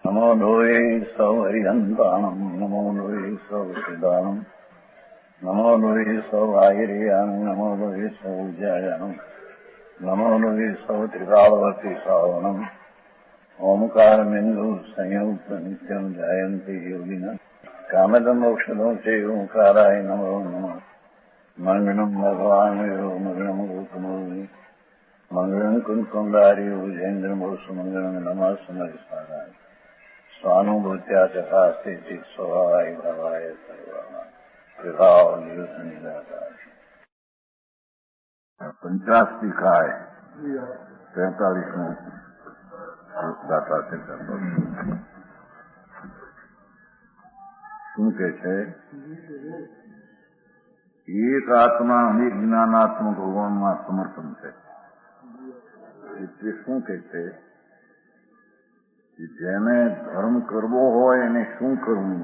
નમો લોહે સૌ હરિહંતાણમ નમો લોહે સૌ સિદ્ધાણમ નમો લોહે સૌ આયર્યાણમ નમો લોહે સૌ જયાણમ નમો લોહે સૌ ત્રિકાળવતી શ્રાવણમ ઓમકારમિંદુ સંયુક્ત નિત્યમ જાયંતી યોગિના કામદમોક્ષદો છે ઓંકારાય નમો નમઃ મંગળમ ભગવાન મંગળમ ગોકમોહિ મંગળમ કુંકુંડારી ઉજેન્દ્રમોષ મંગળમ નમઃ સમયસારાય સ્વાનુભૂત્યા ચકાસ્તે ચિત સ્વભાવાય ભાવાય સર્વમાં વિભાવ નિદાકાર 50 ખાય 43 દાતા છે. શું કે છે? એક આત્મા અનેક જ્ઞાનાત્મક હોવામાં સમર્થન છે. એટલે શું કે છે? જેને ધર્મ કરવો હોય એને શું કરવું?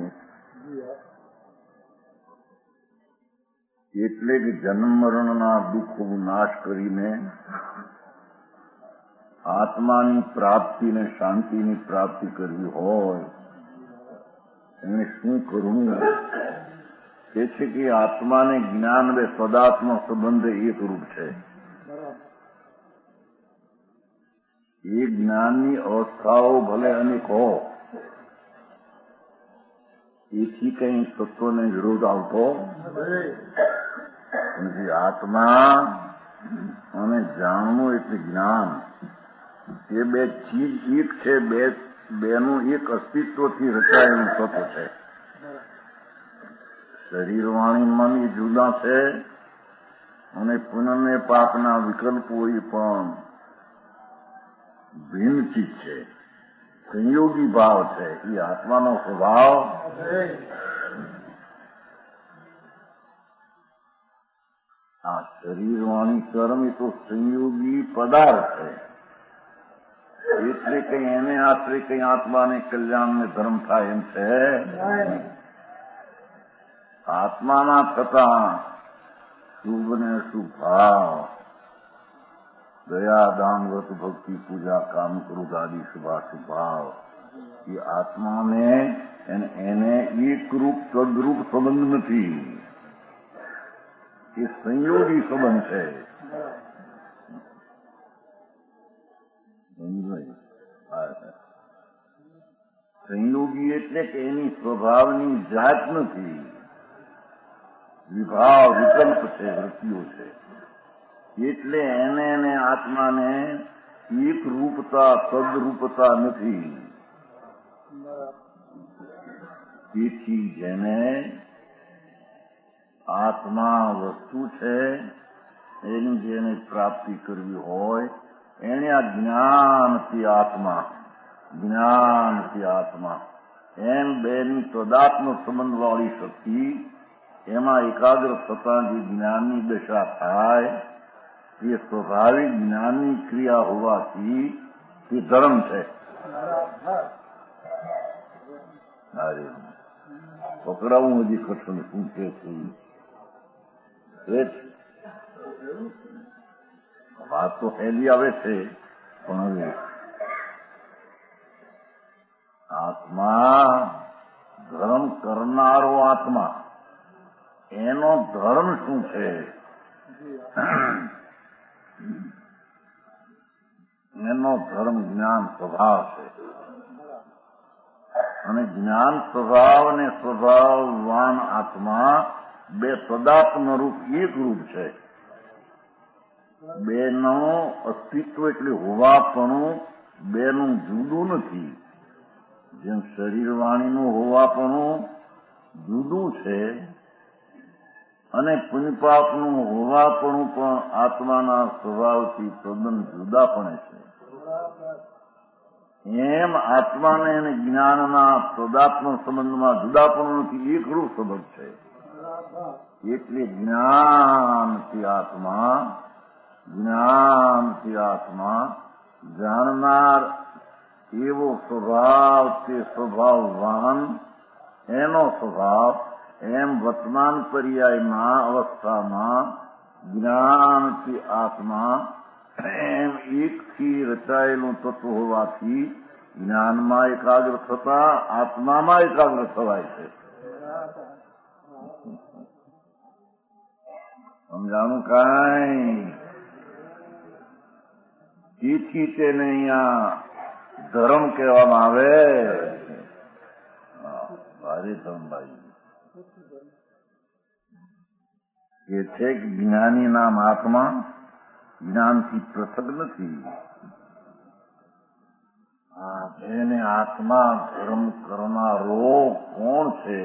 એટલે કે જન્મ મરણના દુઃખ નાશ કરીને આત્માની પ્રાપ્તિ ને શાંતિની પ્રાપ્તિ કરવી હોય એને શું કરવું? તે છે કે આત્માને જ્ઞાન અને સદાત્મ સંબંધ એક રૂપ છે. એ જ્ઞાનની અવસ્થાઓ ભલે અનેક હો, એથી કઈ તત્વને વિરોધ આવતો નથી. આત્મા અને જાણવું એટલે જ્ઞાન, એ બે ચીજ એક છે. બેનું એક અસ્તિત્વથી રચાયેલું તત્વ છે. શરીર વાણી મન એ જુદા છે અને પુનઃ પાપના વિકલ્પો એ પણ ભિન્ન ચીજ છે. સંયોગી ભાવ છે. એ આત્માનો સ્વભાવ આ શરીર વાણી કર્મ એ તો સંયોગી પદાર્થ છે. એટલે કઈ એને આશ્રય કઈ આત્માને કલ્યાણ ને ધર્મ થાય એમ છે. આત્માના થતા શુભ ને અશુભ ભાવ, દયા દાન વ્રત ભક્તિ પૂજા કામ ક્રોધ આદિ શુભાશુભ ભાવ એ આત્માને એને એકરૂપ તદરૂપ સંબંધ નથી. એ સંયોગી સંબંધ છે. સંયોગી એટલે કે એની સ્વભાવની જાત નથી. વિભાવ વિકલ્પ છે, વૃત્તિઓ છે. એટલે એને આત્માને એક રૂપતા તદરૂપતા નથી. તેથી જેને આત્મા વસ્તુ છે એની જેને પ્રાપ્તિ કરવી હોય એને આ જ્ઞાનથી આત્મા એમ બેની તદાત્મ સંબંધ વાળી શક્તિ, એમાં એકાગ્ર થતા જે જ્ઞાનની દશા થાય એ સ્વાભાવિક જ્ઞાનની ક્રિયા હોવાથી તે ધર્મ છે. પકડાવું હજી કઠણ શું છે? વાત તો હેલી આવે છે, પણ હવે આત્મા ધર્મ કરનારો આત્મા એનો ધર્મ શું છે? એનો ધર્મ જ્ઞાન સ્વભાવ છે. અને જ્ઞાન સ્વભાવ અને સ્વભાવવાન આત્મા બે પદાર્થનો રૂપ એક રૂપ છે. બેનું અસ્તિત્વ એટલે હોવાપણું બેનું જુદું નથી. જેમ શરીર વાણીનું હોવાપણું જુદું છે અને પુણ્યપાપનું હોવાપણું પણ આત્માના સ્વભાવથી તદ્દન જુદા પણ છે. એમ આત્માને અને જ્ઞાનના તદાત્મ સંબંધમાં જુદાપણું નથી, એકરૂપ સંબંધ છે. એટલે જ્ઞાનથી આત્મા જાણનાર એવો સ્વભાવ, તે સ્વભાવવાન એનો સ્વભાવ એમ વર્તમાન પર્યાયમાં અવસ્થામાં જ્ઞાનથી આત્મા એમ એકથી રચાયેલું તત્વ હોવાથી જ્ઞાનમાં એકાગ્ર થતા આત્મામાં એકાગ્ર થવાય છે. સમજાણું કાંઈ? તેથી તેને અહીંયા ધર્મ કહેવામાં આવે. ભારે ધર્મભાઈ એ છે કે જ્ઞાની નામ આત્મા જ્ઞાનથી પૃથક નથી. જેને આત્મા ધર્મ કરનારો કોણ છે?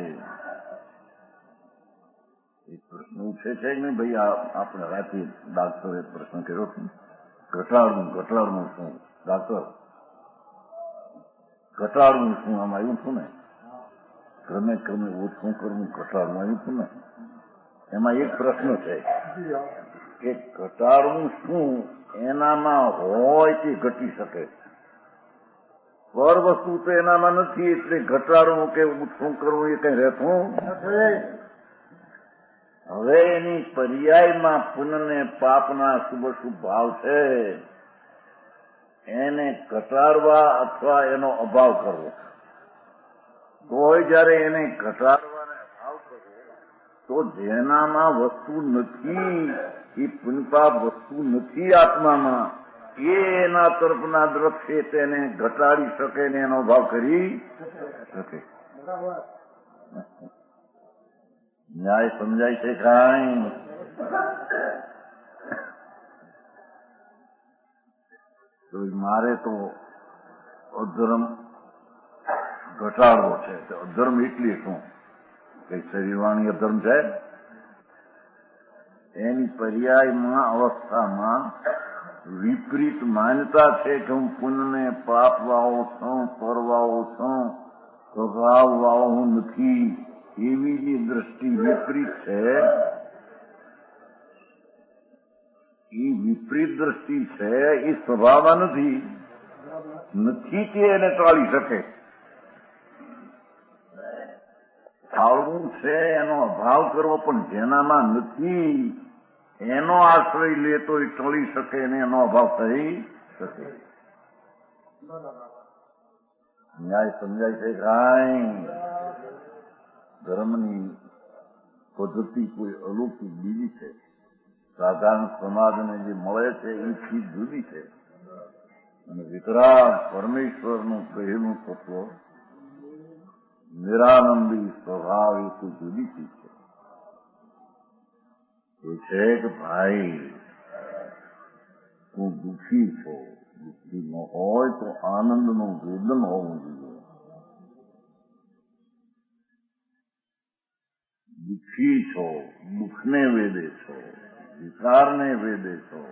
એ પ્રશ્ન ઉઠે છે કે નહીં ભાઈ? આપણે રાતે ડાક્ટરે પ્રશ્ન કર્યો છે, ઘટાડવું શું? ડાક્ટર ઘટાડવું શું? આમ આવ્યું છું ને, ક્રમે ક્રમે ઓછું કરવું, ઘટાડવું આવ્યું છું ને. એમાં એક પ્રશ્ન છે કે ઘટાડવું શું એનામાં હોય તે ઘટી શકે, પર વસ્તુ તો એનામાં નથી, એટલે ઘટાડવું કે ઓછું કરવું એ કઈ રહેતું નથી. હવે એની પર્યાયમાં પુણ્ય પાપના શુભ ભાવ છે, એને ઘટાડવા અથવા એનો અભાવ કરવો. તોય જયારે એને ઘટાડવાને અભાવ કરવો તો જેનામાં વસ્તુ નથી, એ પુણ્યપાપ વસ્તુ નથી આત્મામાં, એ એના તરફના દ્રષ્ટિએ તેને ઘટાડી શકે ને એનો અભાવ કરી શકે. ન્યાય સમજાય છે કાંઈ? તો મારે તો અધર્મ ઘટાડવો છે. અધર્મ એટલે શું? કઈ શરીરવાણી અધર્મ છે? એની પર્યાયમાં અવસ્થામાં વિપરીત માન્યતા છે કે હું પુણ્યને પાપ વાળો છું, પરવાળો છું, સ્વભાવ વાળો હું નથી, એવી જે દ્રષ્ટિ વિપરીત છે, એ વિપરીત દ્રષ્ટિ છે, એ સ્વભાવમાં નથી તે એને ટાળી શકે. ટાળવું છે એનો અભાવ કરવો, પણ જેનામાં નથી એનો આશ્રય લેતો એ ટળી શકે ને એનો અભાવ થઈ શકે. ન્યાય સમજાય છે કાંઈ? ધર્મની પદ્ધતિ કોઈ અલૌકિક બીજી છે, સાધારણ સમાજને જે મળે છે એ ચીજ જુદી છે, અને વિતરાગ પરમેશ્વરનું કહેલું તત્વ નિરાનંદી સ્વભાવ એ કોઈ જુદી ચીજ છે. એ છે કે ભાઈ તું દુઃખી છો, દુઃખી ન હોય તો આનંદનું વેદન હોવું જોઈએ. દુઃખી છો, દુઃખને વેદે છો, વિકારને વેદે છો,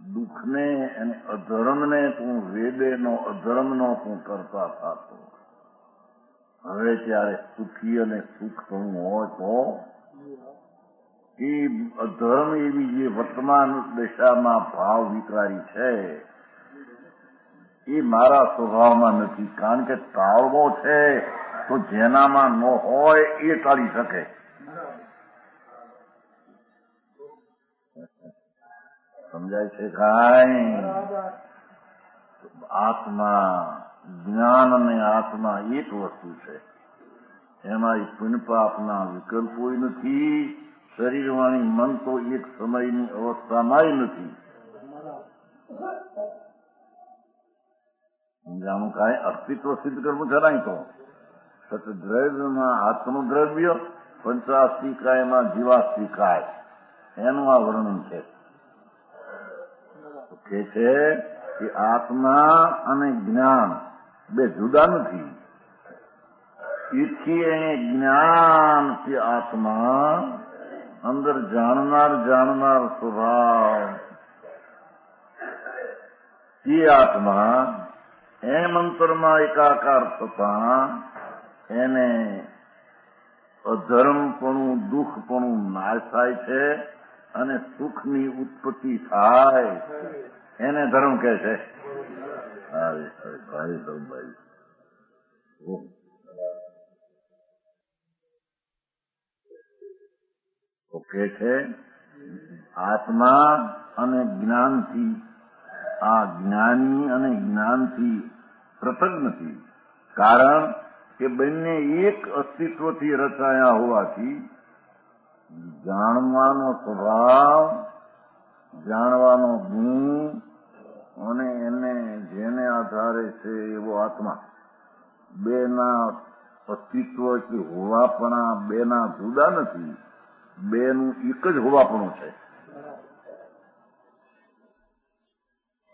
દુઃખને અને અધર્મને તું વેદેનો અધર્મનો તું કરતા થતો. હવે ત્યારે સુખી અને સુખ થવું હોય તો એ અધર્મ એવી જે વર્તમાન દશામાં ભાવ વિકારી છે એ મારા સ્વભાવમાં નથી, કારણ કે ટાળવો છે તો જેનામાં ન હોય એ ટાળી શકે. સમજાય છે કાંઈ? આત્મા જ્ઞાન અને આત્મા એક વસ્તુ છે, એમાં પુણ્યપાપના વિકલ્પો નથી, શરીરવાણી મન તો એક સમયની અવસ્થામાં નથી. સમજાણું કાંઈ? અસ્તિત્વ સિદ્ધ કરવું છે નહીં તો સતદ્રવ્યમાં આત્મનું દ્રવ્ય, પંચાસ્તી કાયમાં જીવાસ્તી કાય, એનું આ વર્ણન છે. કે છે કે આત્મા અને જ્ઞાન બે જુદા નથી. તેથી એને જ્ઞાન કે આત્મા અંદર જાણનાર સ્વભાવ એ આત્મા એમ અંતરમાં એકાકાર થતા એને અધર્મપણું દુઃખપણું નાશ થાય છે અને સુખની ઉત્પત્તિ થાય, એને ધર્મ કહે છે. તો કે છે આત્મા અને જ્ઞાનથી, આ જ્ઞાની અને જ્ઞાનથી પૃથક નથી. કારણ કે બંને એક અસ્તિત્વથી રચાયા હોવાથી જાણવાનો સ્વભાવ, જાણવાનો ગુણ અને એને જેને આધારે છે એવો આત્મા, બેના અસ્તિત્વ કે હોવાપણા બેના જુદા નથી, બેનું એક જ હોવાપણું છે.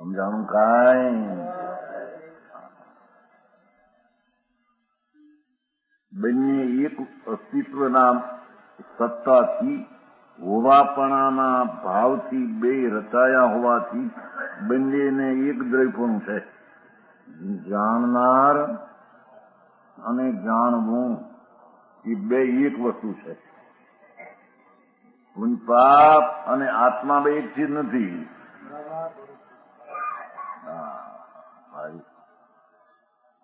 સમજાણું કાંઈ? બંને એક અસ્તિત્વના સત્તાથી, હોવાપણાના ભાવથી બે રચાયા હોવાથી બંનેને એક દ્રવ્યપણું છે. જાણનાર અને જાણવું એ બે એક વસ્તુ છે. પુણ્ય અને આત્મા બે એક ચીજ નથી.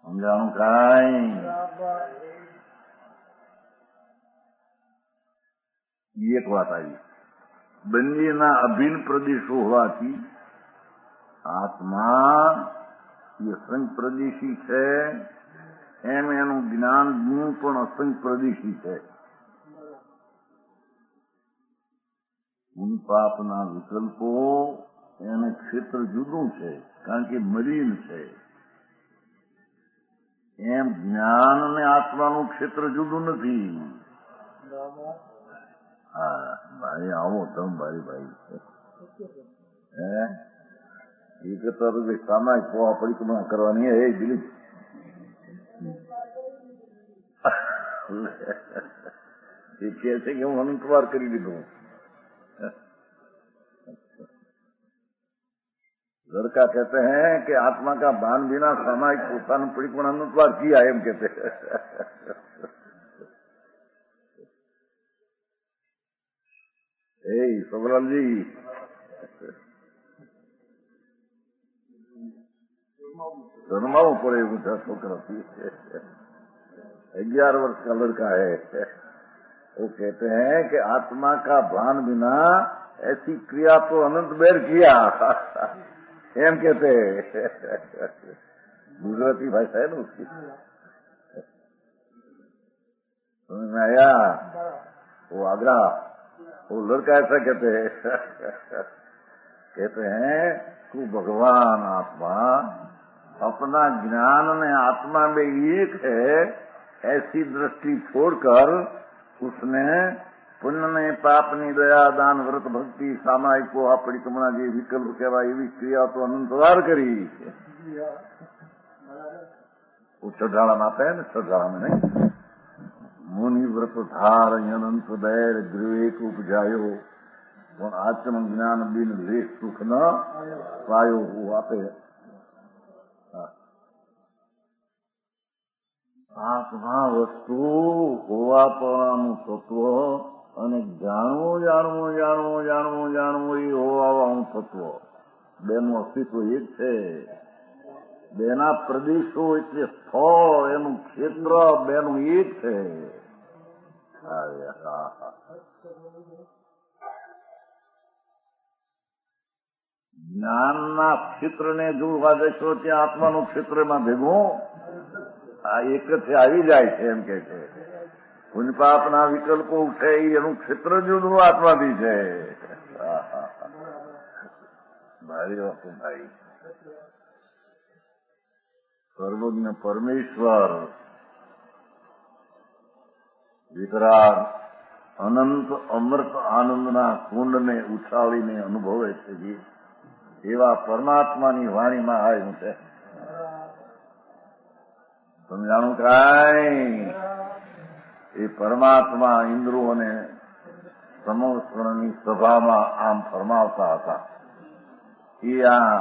સમજાણું કાંઈ? એક વાત આવી. બંનેના અભિન્ન પ્રદેશો હોવાથી આત્મા એ અસંખ્ય પ્રદેશી છે, એમ એનું જ્ઞાન ગુણ પણ અસંખ્ય પ્રદેશી છે. પાપના વિકલ્પો એને ક્ષેત્ર જુદું છે, કારણ કે મલિન છે. એમ જ્ઞાન અને આત્માનું ક્ષેત્ર જુદું નથી. હા ભાઈ, આવો તમે ભાઈ એક તો સામાયિક પોવા પરિક્રમા કરવાની એ દિલીપ એ કહે છે કે હું અનુસવાર કરી દીધું. लड़का कहते हैं कि आत्मा का भान बिना सामायिक पोताનું પરિક્રમા અનુસવાર किया એમ कहते એ સબલાલજી શરમાવું પડે એવું છે છોકરાથી. 11 वर्ष का लड़का है, वो कहते हैं कि आत्मा का भान बिना ऐसी क्रिया तो अनंत बेर किया एम कहते गुजराती भाषा है ना उसकी. समझ में आया? वो आगरा वो लड़का ऐसा कहते हैं तू भगवान आत्मा अपना ज्ञान में आत्मा में एक है ऐसी दृष्टि छोड़कर उसने पुण्य ने पापनी दया दान व्रत भक्ति सामायिक पोहा परिक्रमणा જે વિકલ્પ કહેવાય એવી ક્રિયા તો અનંતવાર કરી. वो चढ़ाड़ा में आता है ना, चढ़ाड़ा में नहीं, मुनि व्रत धार अनंत बैर गृह उपजायो પણ આચમ જ્ઞાન બિન લેખ સુખ ન પાયો. હું આપે આત્મા વસ્તુ હોવાપણાનું તત્વ અને જાણવું જાણવું જાણવું જાણવું જાણવું એ હોવાનું તત્વ બેનું અસ્તિત્વ એક છે. બેના પ્રદેશો એટલે સ્થળ એનું ક્ષેત્ર બેનું એક છે. જ્ઞાનના ક્ષેત્રને જોવા જશો ત્યાં આત્માનું ક્ષેત્રમાં ભેગું આ એક જ આવી જાય છે એમ કે છે. પુણ્ય પાપના વિકલ્પો ઉઠે એનું ક્ષેત્ર જુદું આત્માથી છે. ભારી વસ્તુ ભાઈ. સર્વજ્ઞ પરમેશ્વર વિતરાગ અનંત અમૃત આનંદના કુંડને ઉછાળીને અનુભવે છે. એવા પરમાત્માની વાણીમાં આવ્યું છે. સમજાણું કાંઈ? એ પરમાત્મા ઇન્દ્રોને સમસ્વરની સભામાં આમ ફરમાવતા હતા. એ આ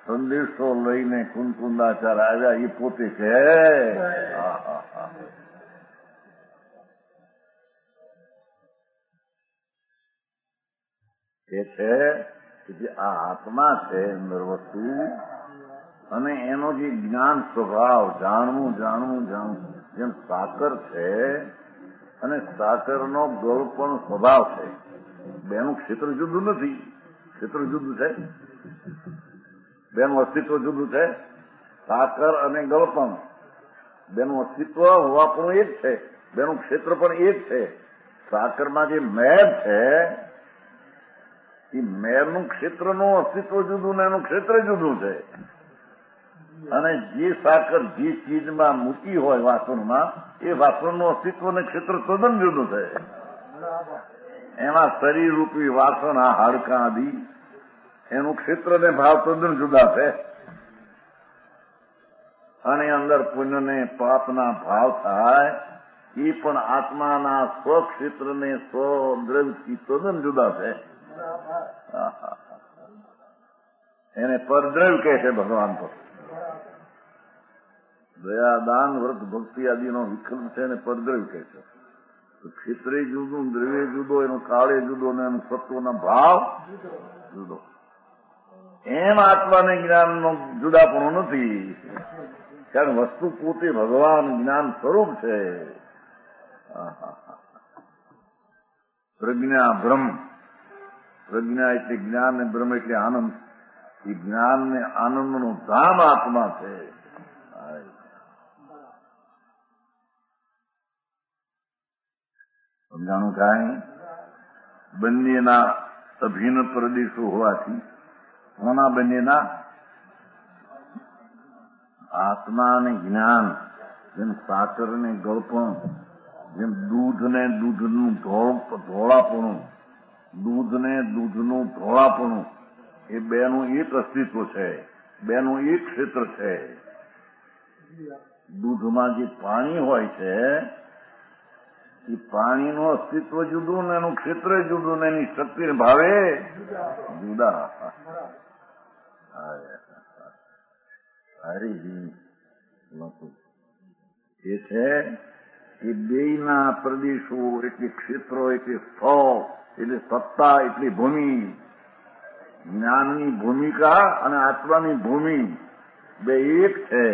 સંદેશો લઈને કુંદકુંદાચાર આવ્યા એ પોતે છે. એ છે કે આ આત્મા છે અંદર વસ્તુ અને એનો જે જ્ઞાન સ્વભાવ જાણવું જાણવું જાણવું જેમ સાકર છે અને સાકરનો ગળપણ સ્વભાવ છે. બેનું ક્ષેત્ર જુદું નથી. ક્ષેત્ર જુદું છે, બેનું અસ્તિત્વ જુદું છે. સાકર અને ગળપણ બેનું અસ્તિત્વ હોવાપણું એક છે, બેનું ક્ષેત્ર પણ એક છે. સાકરમાં જે મેર છે એ મેરનું ક્ષેત્રનું અસ્તિત્વ જુદું ને એનું ક્ષેત્ર જુદું છે. અને જે સાકર જે ચીજમાં મૂકી હોય વાસણમાં એ વાસણનું અસ્તિત્વ અને ક્ષેત્ર તદ્દન જુદું છે. એમાં શરીર રૂપી વાસણ આ હાડકાં આદિ એનું ક્ષેત્ર ને ભાવ તદ્દન જુદા છે. અને અંદર પુણ્યને પાપના ભાવ થાય એ પણ આત્માના સ્વક્ષેત્રને સ્વદ્રવ્યથી તદ્દન જુદા છે. એને પરદ્રવ્ય કહે છે ભગવાન. તો દયા દાન વ્રત ભક્તિ આદિનો વિકલ્પ છે એને પરદ્રવ્ય કહે છે. ક્ષેત્રે જુદું, દ્રવ્ય જુદો, એનો કાળે જુદો ને એનો સત્વનો ભાવ જુદો. એમ આત્માને જ્ઞાનનો જુદાપણો નથી, કારણ વસ્તુ પોતે ભગવાન જ્ઞાન સ્વરૂપ છે. પ્રજ્ઞા બ્રહ્મ, પ્રજ્ઞા એટલે જ્ઞાન ને બ્રહ્મ એટલે આનંદ. એ જ્ઞાન ને આનંદનું ધામ આત્મા છે. સમજાણું કાંઈ? બંનેના અભિન્ન પ્રદેશો હોવાથી કોના બંનેના? આત્મા અને જ્ઞાન. જેમ સાકર ને ગળપણ, જેમ દૂધ ને દૂધનું ધોળાપણું, દૂધ ને દૂધનું ધોળાપણું, એ બેનું એક અસ્તિત્વ છે, બેનું એક ક્ષેત્ર છે. દૂધમાં જે પાણી હોય છે એ પાણીનું અસ્તિત્વ જુદું ને એનું ક્ષેત્ર જુદું ને એની શક્તિ ભાવે જુદા. એ છે કે બેયના પ્રદેશો એટલે ક્ષેત્રો એટલે સ્થળ એટલે સત્તા એટલે ભૂમિ. જ્ઞાનની ભૂમિકા અને આત્માની ભૂમિ બે એક છે.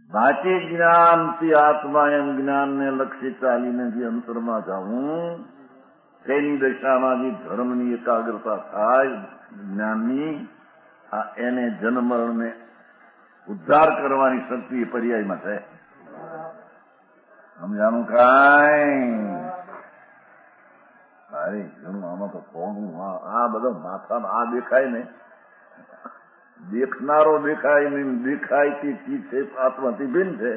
બાકી જ્ઞાનથી આત્મા એમ જ્ઞાનને લક્ષી ચાલીને જે અંતરમાં જવું તેની દશામાં જે ધર્મની એકાગ્રતા થાય જ્ઞાનની, એને જન્મરણને ઉદ્ધાર કરવાની શક્તિ એ પર્યાયમાં છે. સમજાનું કાંઈ? અરે ઘણું આમાં તો કોનું આ બધો માથામાં આ દેખાય ને, દેખનારો દેખાય ને દેખાય તે ચીજ છે આત્માથી ભિન્ન છે.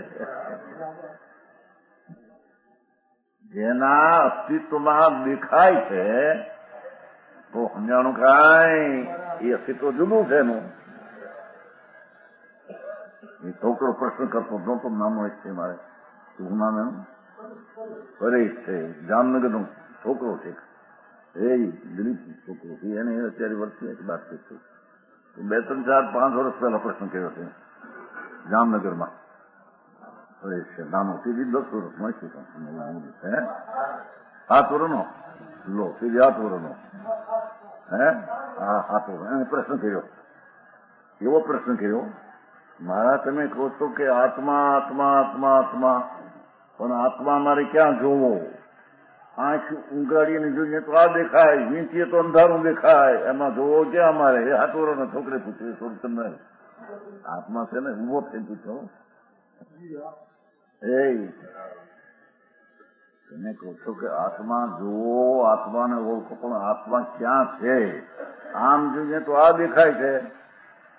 જેના અસ્તિત્વમાં દેખાય છે તો સમજાણું કાંઈ? એ અસ્તિત્વ જુદું છે એનું. એ છોકરો પ્રશ્ન કરતો નહોતો, નામ હોય છે મારે, શું નામ એનું? પરેશ છે, જામનગરનો છોકરો છે. એ દિલીપ છોકરો છે, એને અત્યારે વર્ષથી બાતચીત છે. 2, 3, 4, 5 વર્ષ પહેલા પ્રશ્ન કર્યો છે જામનગરમાં. પરેશ છે નાનો, સીધી 10 વર્ષમાં છે, 7 વર્ષનો લો, સીધી 8 વર્ષનો. હે હા 7 વર્ષ. એને પ્રશ્ન કર્યો, એવો પ્રશ્ન કર્યો, મારા તમે કહો છો કે આત્મા આત્મા આત્મા આત્મા, પણ આત્મા મારે ક્યાં જોવો? આંખ ઉગાડીને જોઈએ તો આ દેખાય, વીંચીએ તો અંધારું દેખાય, એમાં જોવો ક્યાં અમારે? એ 7 વર્ષના છોકરે પૂછ્યું. થોડું તમને આત્મા છે ને ઉભો થઈ પૂછો, એ તમે કહો છો કે આત્મા જોવો, આત્માને ઓળખો, પણ આત્મા ક્યાં છે? આમ જોઈએ તો આ દેખાય છે,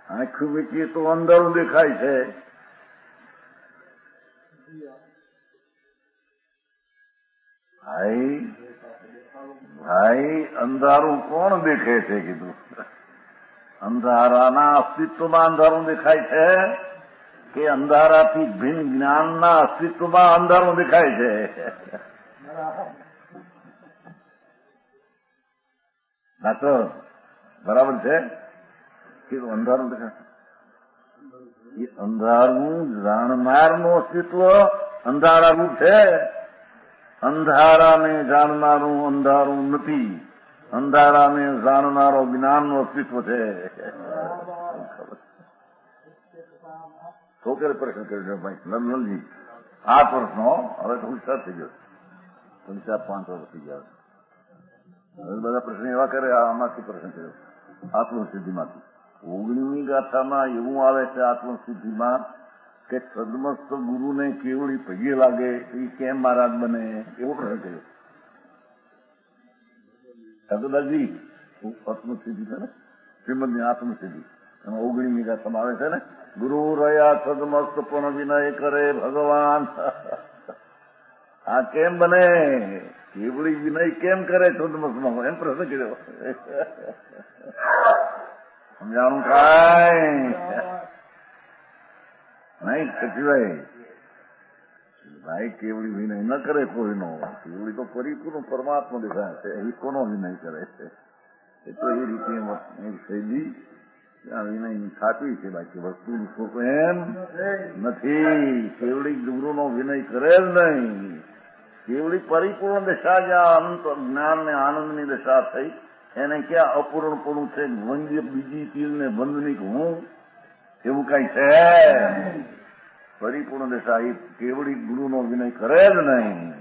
આંખ વીંચીએ તો અંધારું દેખાય છે. ભાઈ અંધારું કોણ દેખે છે? કીધું અંધારાના અસ્તિત્વમાં અંધારું દેખાય છે કે અંધારાથી ભિન્ન જ્ઞાનના અસ્તિત્વમાં અંધારું દેખાય છે? ડાક્ટર બરાબર છે? કીધું અંધારું દેખાય. એ અંધારું જાણનારનું અસ્તિત્વ અંધારા રૂપ છે. અંધારાને જાણનારું અંધારું નથી, અંધારાને જાણનારો જ્ઞાનનું અસ્તિત્વ છે. છોકરે પ્રશ્ન કર્યો ભાઈ નંદનજી, 8 વર્ષનો, હવે તો હોશિયાર થઈ ગયો, 4-5 વર્ષ થઈ ગયા. હવે બધા પ્રશ્ન એવા કરે, આમાંથી પ્રશ્ન કર્યો આત્મસિદ્ધિમાંથી. 19મી ગાથામાં એવું આવે છે આત્મસિદ્ધિમાં કે સદમસ્ત ગુરુને કેવડી પગે લાગે એ કેમ મહારાજ બને, એવો પ્રશ્ન કર્યો. દાદાજી આત્મસિદ્ધિ છે ને, શ્રીમદની આત્મસિદ્ધિ, એમાં 19મી ગાથામાં આવે છે ને, ગુરુ રહ્યા સદમસ્ત પણ વિનય કરે ભગવાન. આ કેમ બને, કેવડી વિનય કેમ કરે સદમસ્તમાં, એમ પ્રશ્ન કર્યો. સમજાણું કાંઈ નહીં સચિવાય ભાઈ, કેવડી વિનય ન કરે કોઈનો. કેવડી તો પરિપૂર્ણ પરમાત્મા દેખાય છે, એ કોનો વિનય કરે છે? એ તો એ રીતે શૈલી ત્યાં વિનયની થાપી છે, બાકી વસ્તુનું સ્વરૂપ એમ નથી. કેવડી ગુરુનો વિનય કરે જ નહીં. કેવડી પરિપૂર્ણ દશા જ્યાં અનંત જ્ઞાન ને આનંદની દશા થઈ, એને ક્યાં અપૂર્ણપણું છે, વંદ્ય બીજી તીર ને બંધની હું, એવું કઈ છે? પરિપૂર્ણ દશા એ કેવડી ગુરુનો વિનય કરે જ નહીં.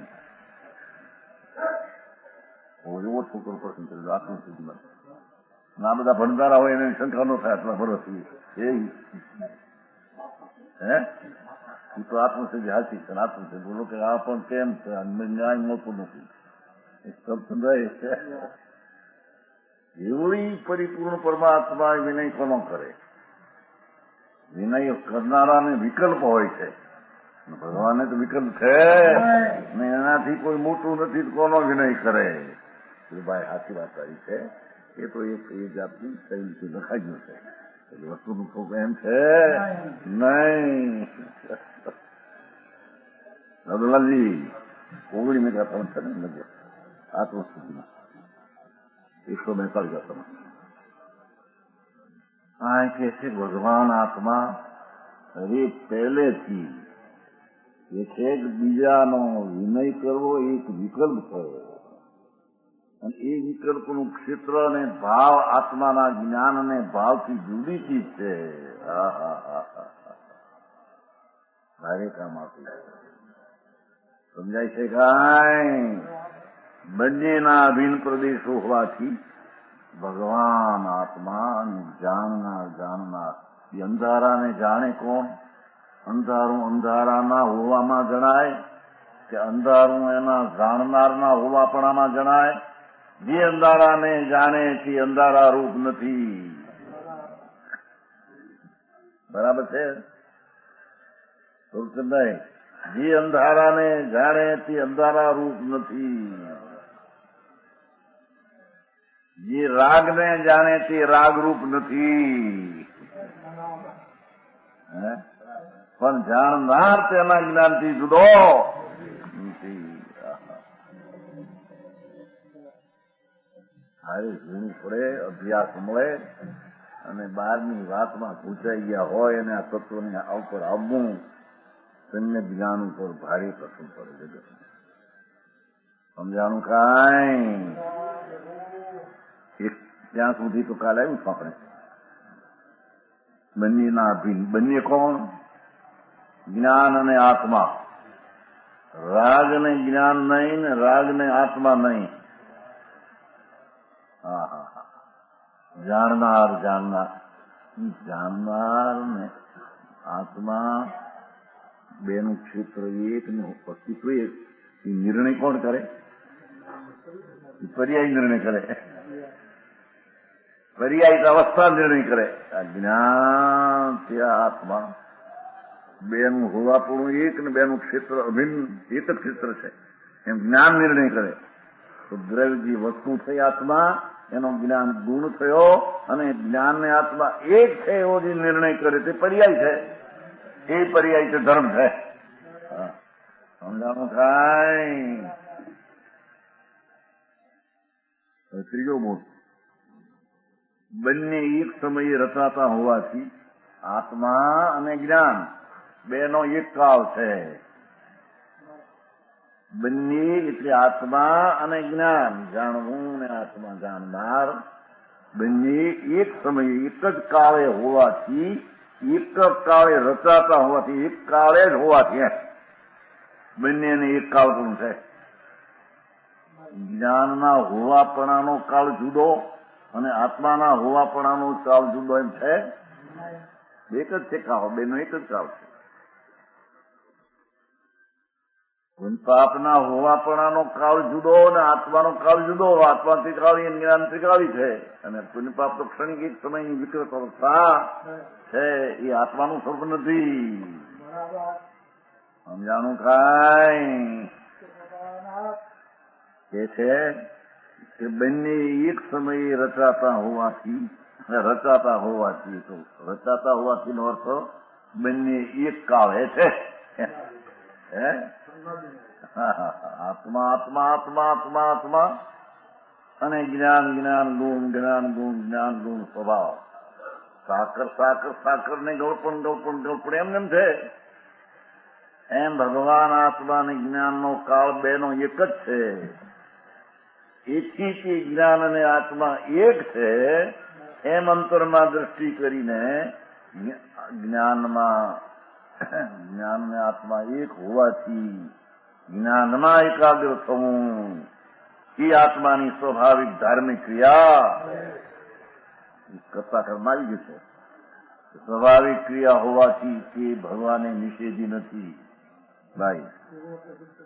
એવો છોકરો પસંદ કર્યો આત્મસિદ્ધિમાં. આ બધા ભણનારા હોય એને શંકા ન થાય આટલા વર્ષથી. હે એ તો આત્મસિદ્ધિ હાચી છે. આત્મસિદ્ધિ બોલો કે આ પણ કેમ છે, ન્યાય મળતું નથી. એવડી પરિપૂર્ણ પરમાત્મા વિનય કોનો કરે? વિનય કરનારાને વિકલ્પ હોય છે, ભગવાનને તો વિકલ્પ છે ને, એનાથી કોઈ મોટું નથી. કોનો વિનય કરે? ભાઈ સાચી વાત આવી છે. એ તો એક એ જાતની શૈલીથી લખાઈ ગયું છે. વસ્તુનું થોડુંક એમ છે નહીં. નદલાલજી 19મી ગાથામાં છે ને આત્મસ્થિતિમાં 142 ગાથામાં આ કે છે ભગવાન આત્મા હવે પહેલેથી એક બીજાનો વિનય કરવો એક વિકલ્પ થયો, અને એ વિકલ્પનું ક્ષેત્ર અને ભાવ આત્માના જ્ઞાન અને ભાવથી જુદી ચીજ છે. ભારે કામ આપી સમજાય છે કાંઈ? બંનેના અભિન્ન પ્રદેશો હોવાથી ભગવાન આત્મા અને જાણનાર એ અંધારાને જાણે કોણ? અંધારું અંધારાના હોવામાં જણાય કે અંધારું એના જાણનારના હોવાપણામાં જણાય? જે અંધારાને જાણે તે અંધારા રૂપ નથી. બરાબર છે સુરચંદભાઈ? જે અંધારાને જાણે તે અંધારા રૂપ નથી. જે રાગને જાણે તે રાગરૂપ નથી. પણ જાણનાર તેના જ્ઞાનથી જુદો નથી. હારે ઝીણું પડે, અભ્યાસ મળે અને બહારની વાતમાં પૂછાઈ ગયા હોય અને આ તત્વને ઉપર આવવું, તેમને જ્ઞાન ઉપર ભારે પ્રસંગ પડે. જગત સમજાણું કાંઈ? ત્યાં સુધી તો કાલે આવ્યું આપણે બંનેના અભિન્ન. બંને કોણ? જ્ઞાન અને આત્મા. રાગ ને જ્ઞાન નહીં ને રાગ ને આત્મા નહીં. જાણનાર ને આત્મા બેનું ક્ષેત્ર એક નું અસ્તિત્વ એક. એ નિર્ણય કોણ કરે? પર્યાય નિર્ણય કરે. પર્યાય અવસ્થા નિર્ણય કરે. આ જ્ઞાન ત્યાં આત્મા બેનું હોવાપણું એક ને બેનું ક્ષેત્ર અભિન્ન એક જ ક્ષેત્ર છે એમ જ્ઞાન નિર્ણય કરે. તો દ્રવ્ય જે વસ્તુ થઈ આત્મા એનો જ્ઞાન ગુણ થયો, અને જ્ઞાન ને આત્મા એક છે એવો જે નિર્ણય કરે તે પર્યાય છે. એ પર્યાય છે ધર્મ છે. સમજાણું કાંઈ? ત્રીજો બોધ, બંને એક સમયે રચાતા હોવાથી આત્મા અને જ્ઞાન બેનો એક કાળ છે. બંને એટલે આત્મા અને જ્ઞાન, જાણવું ને આત્મા જાણનાર, બંને એક સમયે એક જ કાળે હોવાથી, એક જ કાળે રચાતા હોવાથી, એક કાળે જ હોવાથી બંનેને એક કાળ પણ છે. જ્ઞાનના હોવાપણાનો કાળ જુદો અને આત્માના હોવાપણાનો કાળ જુદો એમ છે? એક જ છે કાળ, બેનો એક જ કાળ છે. પાપના હોવાપણાનો કાળ જુદો અને આત્માનો કાળ જુદો. આત્મા ત્રિકાળી અને જ્ઞાન ત્રિકાળી છે, અને પુણ્યપાપ તો ક્ષણિક એક સમયની વિકૃત અવસ્થા છે. એ આત્માનું સ્વરૂપ નથી. સમજાણું? કાંઈ કે છે કે બંને એક સમયે રચાતા હોવાથી તો રચાતા હોવાથી નો અર્થ બંને એક કાળે છે. આત્મા આત્મા આત્મા આત્મા આત્મા અને જ્ઞાન જ્ઞાન ગુણ જ્ઞાન ગુણ જ્ઞાન ગુણ સ્વભાવ. સાકર સાકર સાકર ને ગળપણ ગળપણ ગળપણ એમ નેમ છે. એમ ભગવાન આત્મા અને જ્ઞાનનો કાળ બેનો એક જ છે. એથી જ્ઞાન અને આત્મા એક છે એમ અંતરમાં દ્રષ્ટિ કરીને જ્ઞાન ને આત્મા એક હોવાથી જ્ઞાનમાં એકાગ્ર થવું એ આત્માની સ્વાભાવિક ધાર્મિક ક્રિયા કરતા કર્મમાં આવી ગયું છે. સ્વાભાવિક ક્રિયા હોવાથી તે ભગવાને નિષેધી નથી. ભાઈ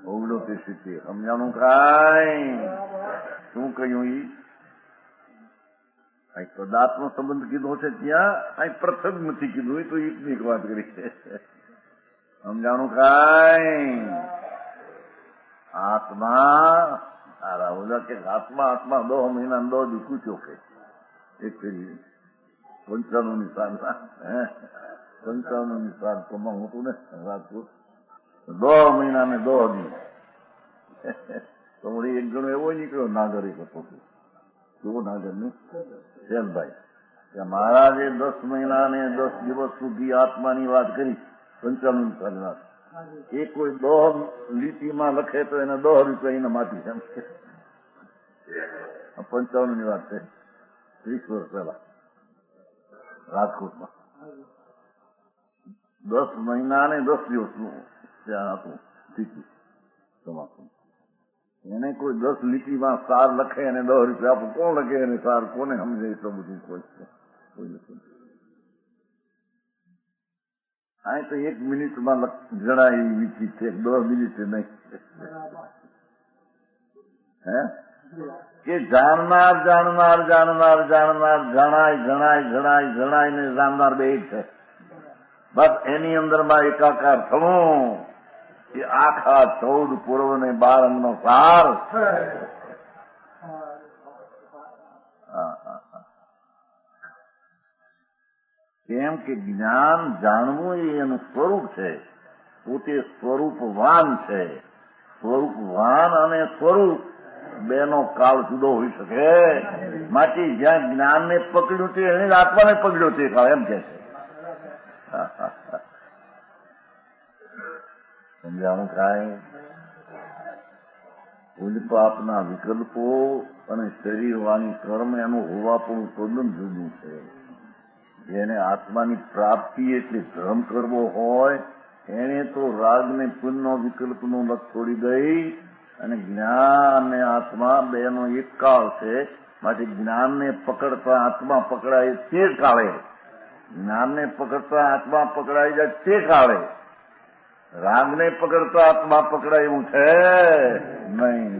ઓગળો તે શીખે. સમજાણું? કાંઈ શું કહ્યું? એ પદાર્થનો સંબંધ કીધો છે ત્યાં અહીં પ્રથમ નથી કીધું. એ તો એકની એક વાત કરી છે. સમજાણું? કાંઈ આત્મા બોલા કે આત્મા આત્મા 10 મહિના 10 દી પૂછ્યો કે એક કરી 55 નિશાન 55 નિશાન તો હતું ને રાજકોટ 10 મહિના ને 10 દી. તો વળી એક જણો એવો નીકળ્યો નાગરિક હતો. કેવો નાગર ને શેલભાઈ કે મહારાજે 10 મહિના ને 10 દિવસ સુધી આત્માની વાત કરી. 55 નિશાન વાત એ કોઈ 10 લીટીમાં લખે તો એને 10 રૂપિયા એને માટી છે. 55 ની વાત છે. 30 વર્ષ પહેલા રાજકોટમાં 10 મહિના ને 10 દિવસનું ત્યાં હતું તિથિ સમાપન. એને કોઈ 10 લીટીમાં સાર લખે અને 10 રૂપિયા આપું. કોણ લખે એને સાર? કોને સમજે? એટલું બધું કોઈ નથી. આ તો 1 મિનિટમાં જણાય એવી વિચિત છે. 10 મિનિટ નહીં. કે જાણનાર જાણનાર જાણનાર જાણનાર જણાય જણાય જણાય જણાય ને જાણનાર બે જ છે. બસ એની અંદરમાં એકાકાર થવું એ આખા 14 પૂર્વ ને 12 અંગનો સાર. કેમ કે જ્ઞાન જાણવું એ એનું સ્વરૂપ છે. પોતે સ્વરૂપવાન છે. સ્વરૂપવાન અને સ્વરૂપ બેનો કાળ જુદો હોઈ શકે. માટે જ્યાં જ્ઞાનને પકડ્યું છે એને આત્માને પકડ્યો છે કાળ એમ કે છે. સમજાણું? કાંઈ પુણ્યપાપના વિકલ્પો અને શરીર વાણી કર્મ એનું હોવાપણું તદ્દન જુદું છે. જેને આત્માની પ્રાપ્તિ એટલે ધર્મ કરવો હોય એને તો રાગ ને પુણ્યનો વિકલ્પનો લત છોડી દઈ અને જ્ઞાન અને આત્મા બેનો એક કાળ છે. માટે જ્ઞાનને પકડતા આત્મા પકડાય તે કાળે, જ્ઞાનને પકડતા આત્મા પકડાઈ જાય તે કાળે, રાગને પકડતા આત્મા પકડાય એવું છે નહીં.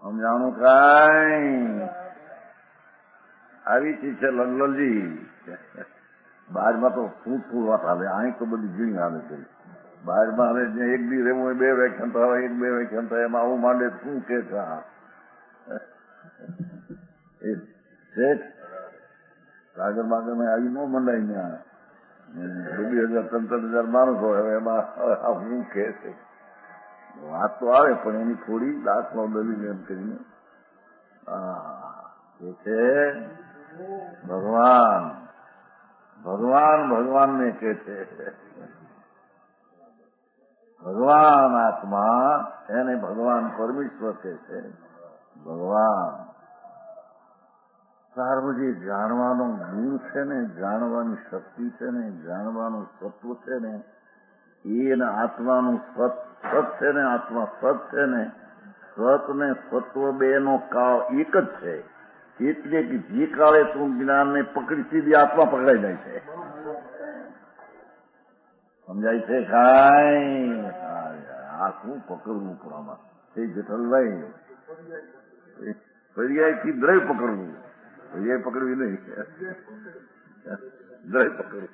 સમજાણું? કાંઈ આવી ચીજ છે લલજી. બહારમાં તો ફૂટ વાત હાલે. અહીં તો બધી ઝીણી હાલે છે. બહારમાં હવે જ્યાં એક દી રહેવું 2 વ્યાખ્યાન થાય, 1-2 વ્યાખ્યાન થાય. એમાં આવું માંડે શું કે કાગળ બાગળ આવી ન મંડાય ત્યાં 2,000-3,000 માણસ હોય. હવે એમાં શું કે છે વાત તો આવે પણ એની થોડી દાખલો દલીલ એમ કરીને એ છે ભગવાન ભગવાન ભગવાનને કે છે. ભગવાન આત્મા એને ભગવાન પરમેશ્વર કે છે. ભગવાન સારું જે જાણવાનો ગુણ છે ને, જાણવાની શક્તિ છે ને, જાણવાનું તત્વ છે ને, એ આત્માનું સત છે ને, આત્મા સત છે ને, સત ને સત્વ બે નો કાળ એક જ છે. એટલે કે જે કાળે તું જ્ઞાનને પકડી સીધી આત્મા પકડાઈ જાય છે. સમજાય છે કાંઈ? આ શું પકડવું પણ એ જેઠલભાઈ પર્યાયથી દ્રવ્ય પકડવું, પર્યાય પકડવી નહીં, દ્રવ્ય પકડવું.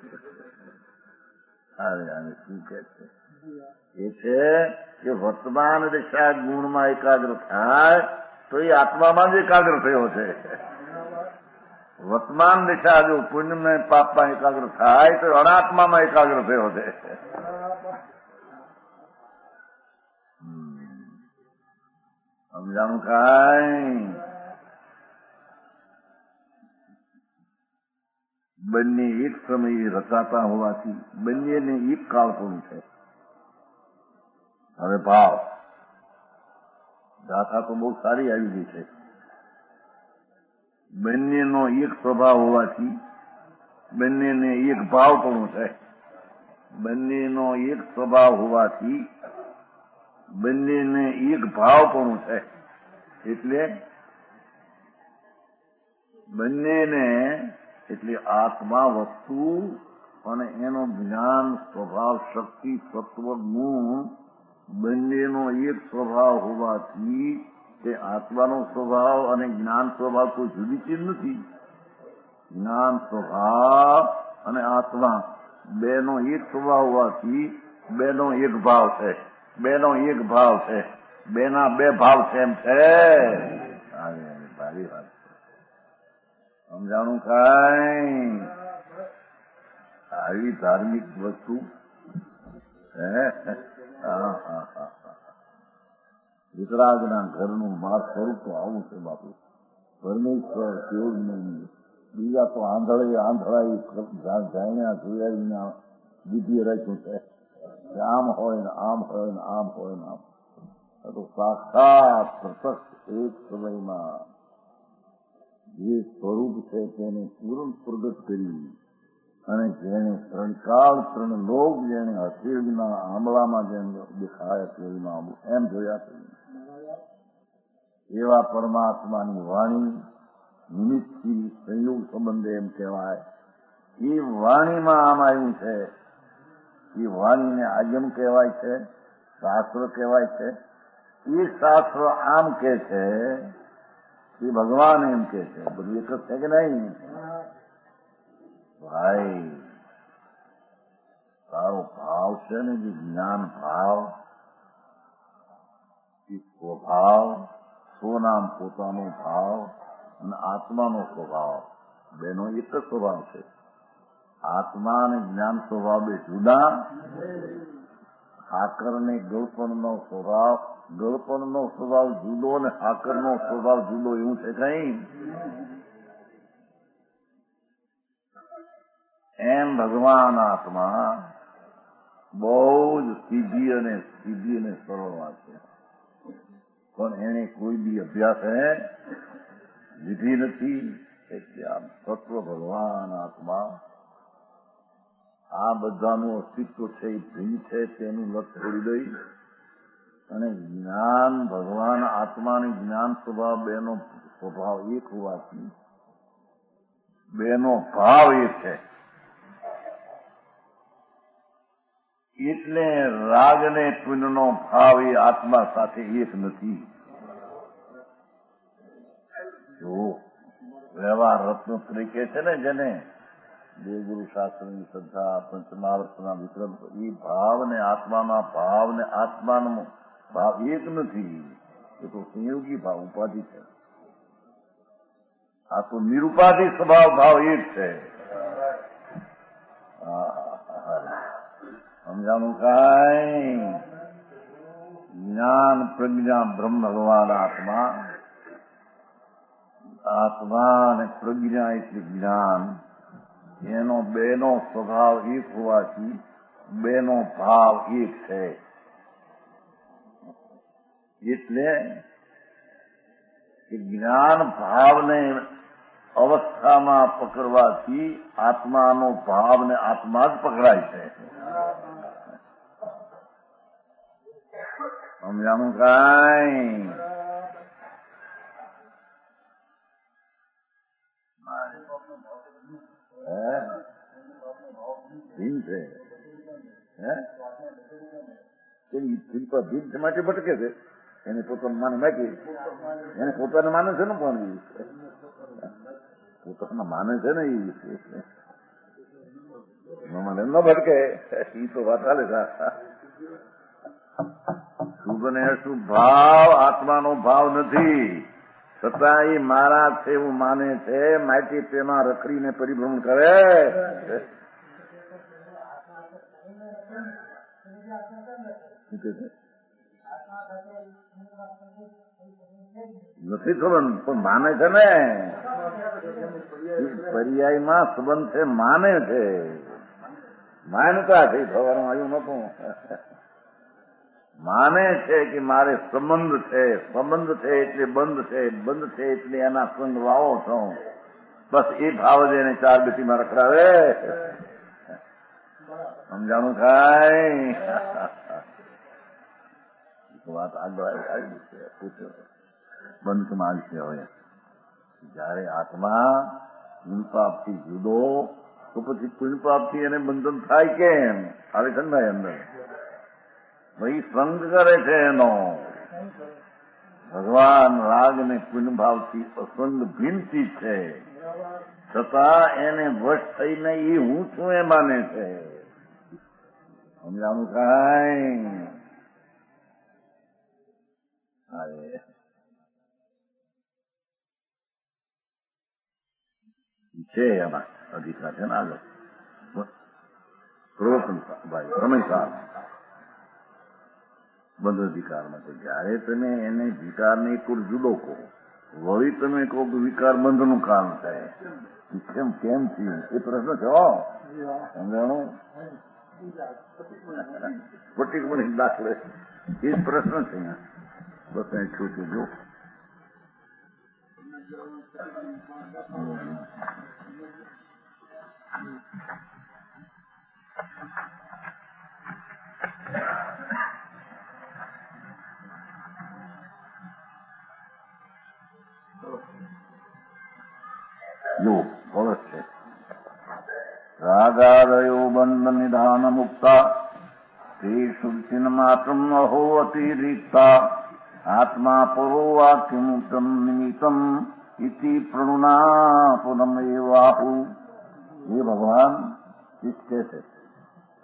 શું કે છે? એ છે કે વર્તમાન દિશા ગુણમાં એકાગ્ર થાય તો એ આત્મામાં જ એકાગ્ર થયો છે. વર્તમાન દિશા જો પુણ્ય પાપમાં એકાગ્ર થાય તો અનાત્મામાં એકાગ્ર થયો છે. સમજાણું કાંઈ? બંને એક સમયે રચાતા હોવાથી બંનેને એક કાળપણું છે. હવે ભાવ ગાથા તો બહુ સારી આવી ગઈ છે. બંનેનો એક સ્વભાવ હોવાથી બંનેને એક ભાવપણું છે. બંનેનો એક સ્વભાવ હોવાથી બંનેને એક ભાવપણું છે. એટલે બંનેને એટલે આત્મા વસ્તુ અને એનો જ્ઞાન સ્વભાવ શક્તિ તત્વ ગુણ બંનેનો એક સ્વભાવ હોવાથી તે આત્માનો સ્વભાવ અને જ્ઞાન સ્વભાવ કોઈ જુદી ચીજ નથી. જ્ઞાન સ્વભાવ અને આત્મા બેનો એક સ્વભાવ હોવાથી બેનો એક ભાવ છે. બેનો એક ભાવ છે. બેના બે ભાવ છે એમ છે. સારી વાત છે. સમજાણું કાંઈ? આવી ધાર્મિક વસ્તુ વિતરાગના ઘરનું માર સ્વરૂપ તો આવું છે બાપુ. પરમેશ્વર કેવું નહીં, બીજા તો આંધળાઈ જાણ્યા જોયા વિધિ રાખ્યું છે. આમ હોય ને આમ હોય ને આમ હોય ને આમ. તો સાક્ષાત પ્રત્યક્ષ એક સમયમાં જે સ્વરૂપ છે તેને પૂર્ણ પ્રગટ કરી અને જેને ત્રણકાળ ત્રણ લોક જેને હથેળીના આંબળામાં જેમ દેખાય હથેળીમાં એમ જોયા છે. એવા પરમાત્માની વાણી નિમિત્તથી સંયોગ સંબંધે એમ કહેવાય. એ વાણીમાં આમ આવ્યું છે. એ વાણીને આગમ કહેવાય છે, શાસ્ત્ર કહેવાય છે. એ શાસ્ત્ર આમ કે છે, એ ભગવાન એમ કે છે. બધું એક જ છે કે નહીં? ભાઈ તારો ભાવ છે ને જે જ્ઞાન ભાવ, એ સ્વભાવ, સ્વનામ પોતાનો ભાવ અને આત્માનો સ્વભાવ બેનો એક જ સ્વભાવ છે. આત્મા અને જ્ઞાન સ્વભાવ બે જુદા. હાકર ને ગળપણનો સ્વભાવ, ગળપણનો સ્વભાવ જુદો અને હાકરનો સ્વભાવ જુદો, એવું છે કઈ? એમ ભગવાન આત્મા બહુ જ સીધી અને સરળ વાત છે. પણ એને કોઈ બી અભ્યાસ વિધિ નથી. એટલે આમ તત્વ ભગવાન આત્મા આ બધાનું અસ્તિત્વ છે એ ભીન છે તેનું લક્ષ છોડી દઈ અને જ્ઞાન ભગવાન આત્માની જ્ઞાન સ્વભાવ બેનો સ્વભાવ એક હોવાથી બેનો ભાવ એક છે. એટલે રાગ ને પુણ્યનો ભાવ એ આત્મા સાથે એક નથી. જો વ્યવહાર રત્ન તરીકે છે ને જેને દેવગુરુ શાસ્ત્રની શ્રદ્ધા પંચમહાવર્તના વિક્રમ, એ ભાવ ને આત્માના ભાવ ને આત્માનો ભાવ એક નથી. એ તો સંયોગી ભાવ ઉપાધિ છે. આ તો નિરુપાધિ સ્વભાવ ભાવ એક છે. સમજાણું કાંઈ? જ્ઞાન પ્રજ્ઞા બ્રહ્મ ભગવાન આત્મા, આત્મા અને પ્રજ્ઞા એટલે જ્ઞાન, એનો બેનો સ્વભાવ એક હોવાથી બેનો ભાવ એક છે. એટલે જ્ઞાન ભાવને અવસ્થામાં પકડવાથી આત્માનો ભાવ ને આત્મા જ પકડાય છે. સમજાણું કાંઈ? ભીન છે ભીન માટે ભટકે છે. એને પોતાનું માને બાકી એને પોતાને માને છે ને, પણ પોતાના માને છે ને એ મને ન ભટકે. એ તો વાત ચાલે છે. શુભ ને અશુભ ભાવ આત્માનો ભાવ નથી, છતાં એ મારા છે એવું માને છે. માટી તેમાં રખડીને પરિભ્રમણ કરે. નથી સંબંધ પણ માને છે ને. પર્યાયમાં સંબંધ છે, માને છે. માનતા થઈ થવાનું આવ્યું નતું. માને છે કે મારે સંબંધ છે, સંબંધ છે એટલે બંધ છે, બંધ છે એટલે એના સંગ વાવો છો. બસ એ ભાવ જ એને ચાર બેટીમાં રખડાવે. સમજાણું થાય? વાત આગળ આવી છે. પૂછો બંધમાં આવશે. હવે જયારે આત્મા પુણ્યપાપથી જુદો, તો પછી પુણ્યપાપથી એને બંધન થાય કેમ? આવે છે ને અંદર ભાઈ સંગ કરે છે એનો. ભગવાન રાગ ને પુણ્યભાવથી અસંગ ભીનથી છે, છતાં એને વશ થઈને એ હું છું એ માને છે. સમજાણું કાંઈ? છે એમાં અધિકાર છે ને. આગળ ભાઈ સમયસાર બંધ અધિકારમાં છે. જયારે તમે એને વિકારને કુલ જુદો કહો, વળી તમે કહો કે વિકાર બંધનું કામ થાય. કેમ કેમ છે એ પ્રશ્ન છે. સમજાણું? પટ્ટી પણ દાખલે એ પ્રશ્ન છે. બસ અહીં છૂટું જો. જો સરસ છે. રાગાદયો બંધ નિધાન મુક્તા તે શુદ્ધિન માત્ર અહો અતિરિક્તા આત્મા પરો વાક્યમુક્તમ નિમિત્તમ ઇતિ પ્રણુના પુનમેવાહુ. એ ભગવાન કહે છે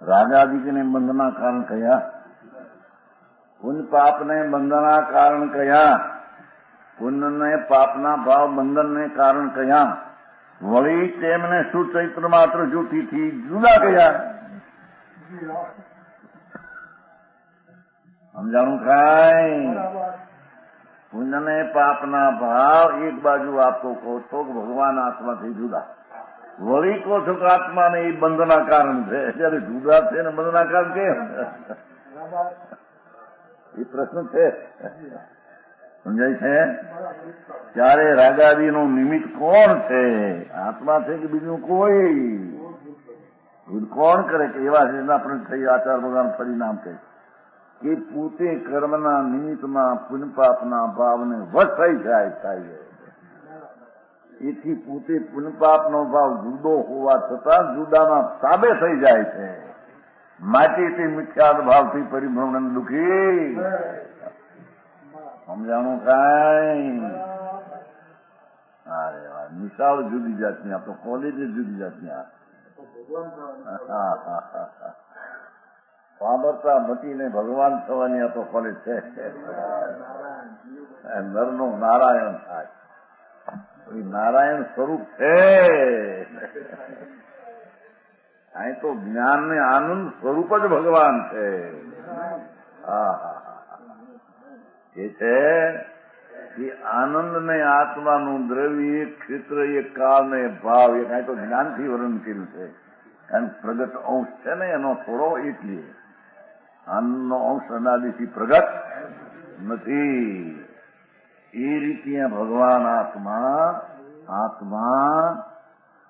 રાગાદિકને બંધના કારણ કયા? પુણ્ય પાપને બંધના કારણ કયા? પુણ્યને પાપના ભાવ બંધનને કારણ કયા? વળી તેમને સુચૈત્ર માત્ર જૂઠીથી જુદા કયા? સમજાણું કાંઈ? પુણ્યને પાપના ભાવ એક બાજુ આપતો કહો છો કે ભગવાન આત્માથી જુદા, વળી કહો છો કે આત્માને એ બંધના કારણ છે. જયારે જુદા છે ને બંધના કારણ કેમ? એ પ્રશ્ન છે. સમજાય છે? ત્યારે રાગાદીનું નિમિત્ત કોણ છે? આત્મા છે કે બીજું કોઈ? કોણ કરે કે એવા છે આપણે થઈ આચાર ભગવાન પરિણામ કહે કે પોતે કર્મના નિમિત્તમાં પુણ્યપાપના ભાવને વશ થઈ જાય થાય. એથી પોતે પુણ્યપાપનો ભાવ જુદો હોવા છતાં જુદામાં તાબે થઈ જાય છે. માટીથી મિથ્યાદ ભાવથી પરિભ્રમણ દુઃખી. સમજાણું કાંઈ? અરે વાહ, નિશાળ જુદી જાતની, આ તો કોલેજ જુદી જાતની. સામર્થા મટીને ભગવાન થવાની આ તો કોલેજ છે. નરનું નારાયણ થાય. નારાયણ સ્વરૂપ છે. અહીં તો જ્ઞાન ને આનંદ સ્વરૂપ જ ભગવાન છે. એ છે કે આનંદ ને આત્માનું દ્રવ્ય, એક ક્ષેત્ર, એક કાળ ને ભાવ, એ કાંઈ તો જ્ઞાનથી વર્ણન કર્યું છે. કારણ પ્રગટ અંશ છે ને એનો થોડો, એટલે આનંદનો અંશ અનાદિથી પ્રગટ નથી. એ રીતે ભગવાન આત્મા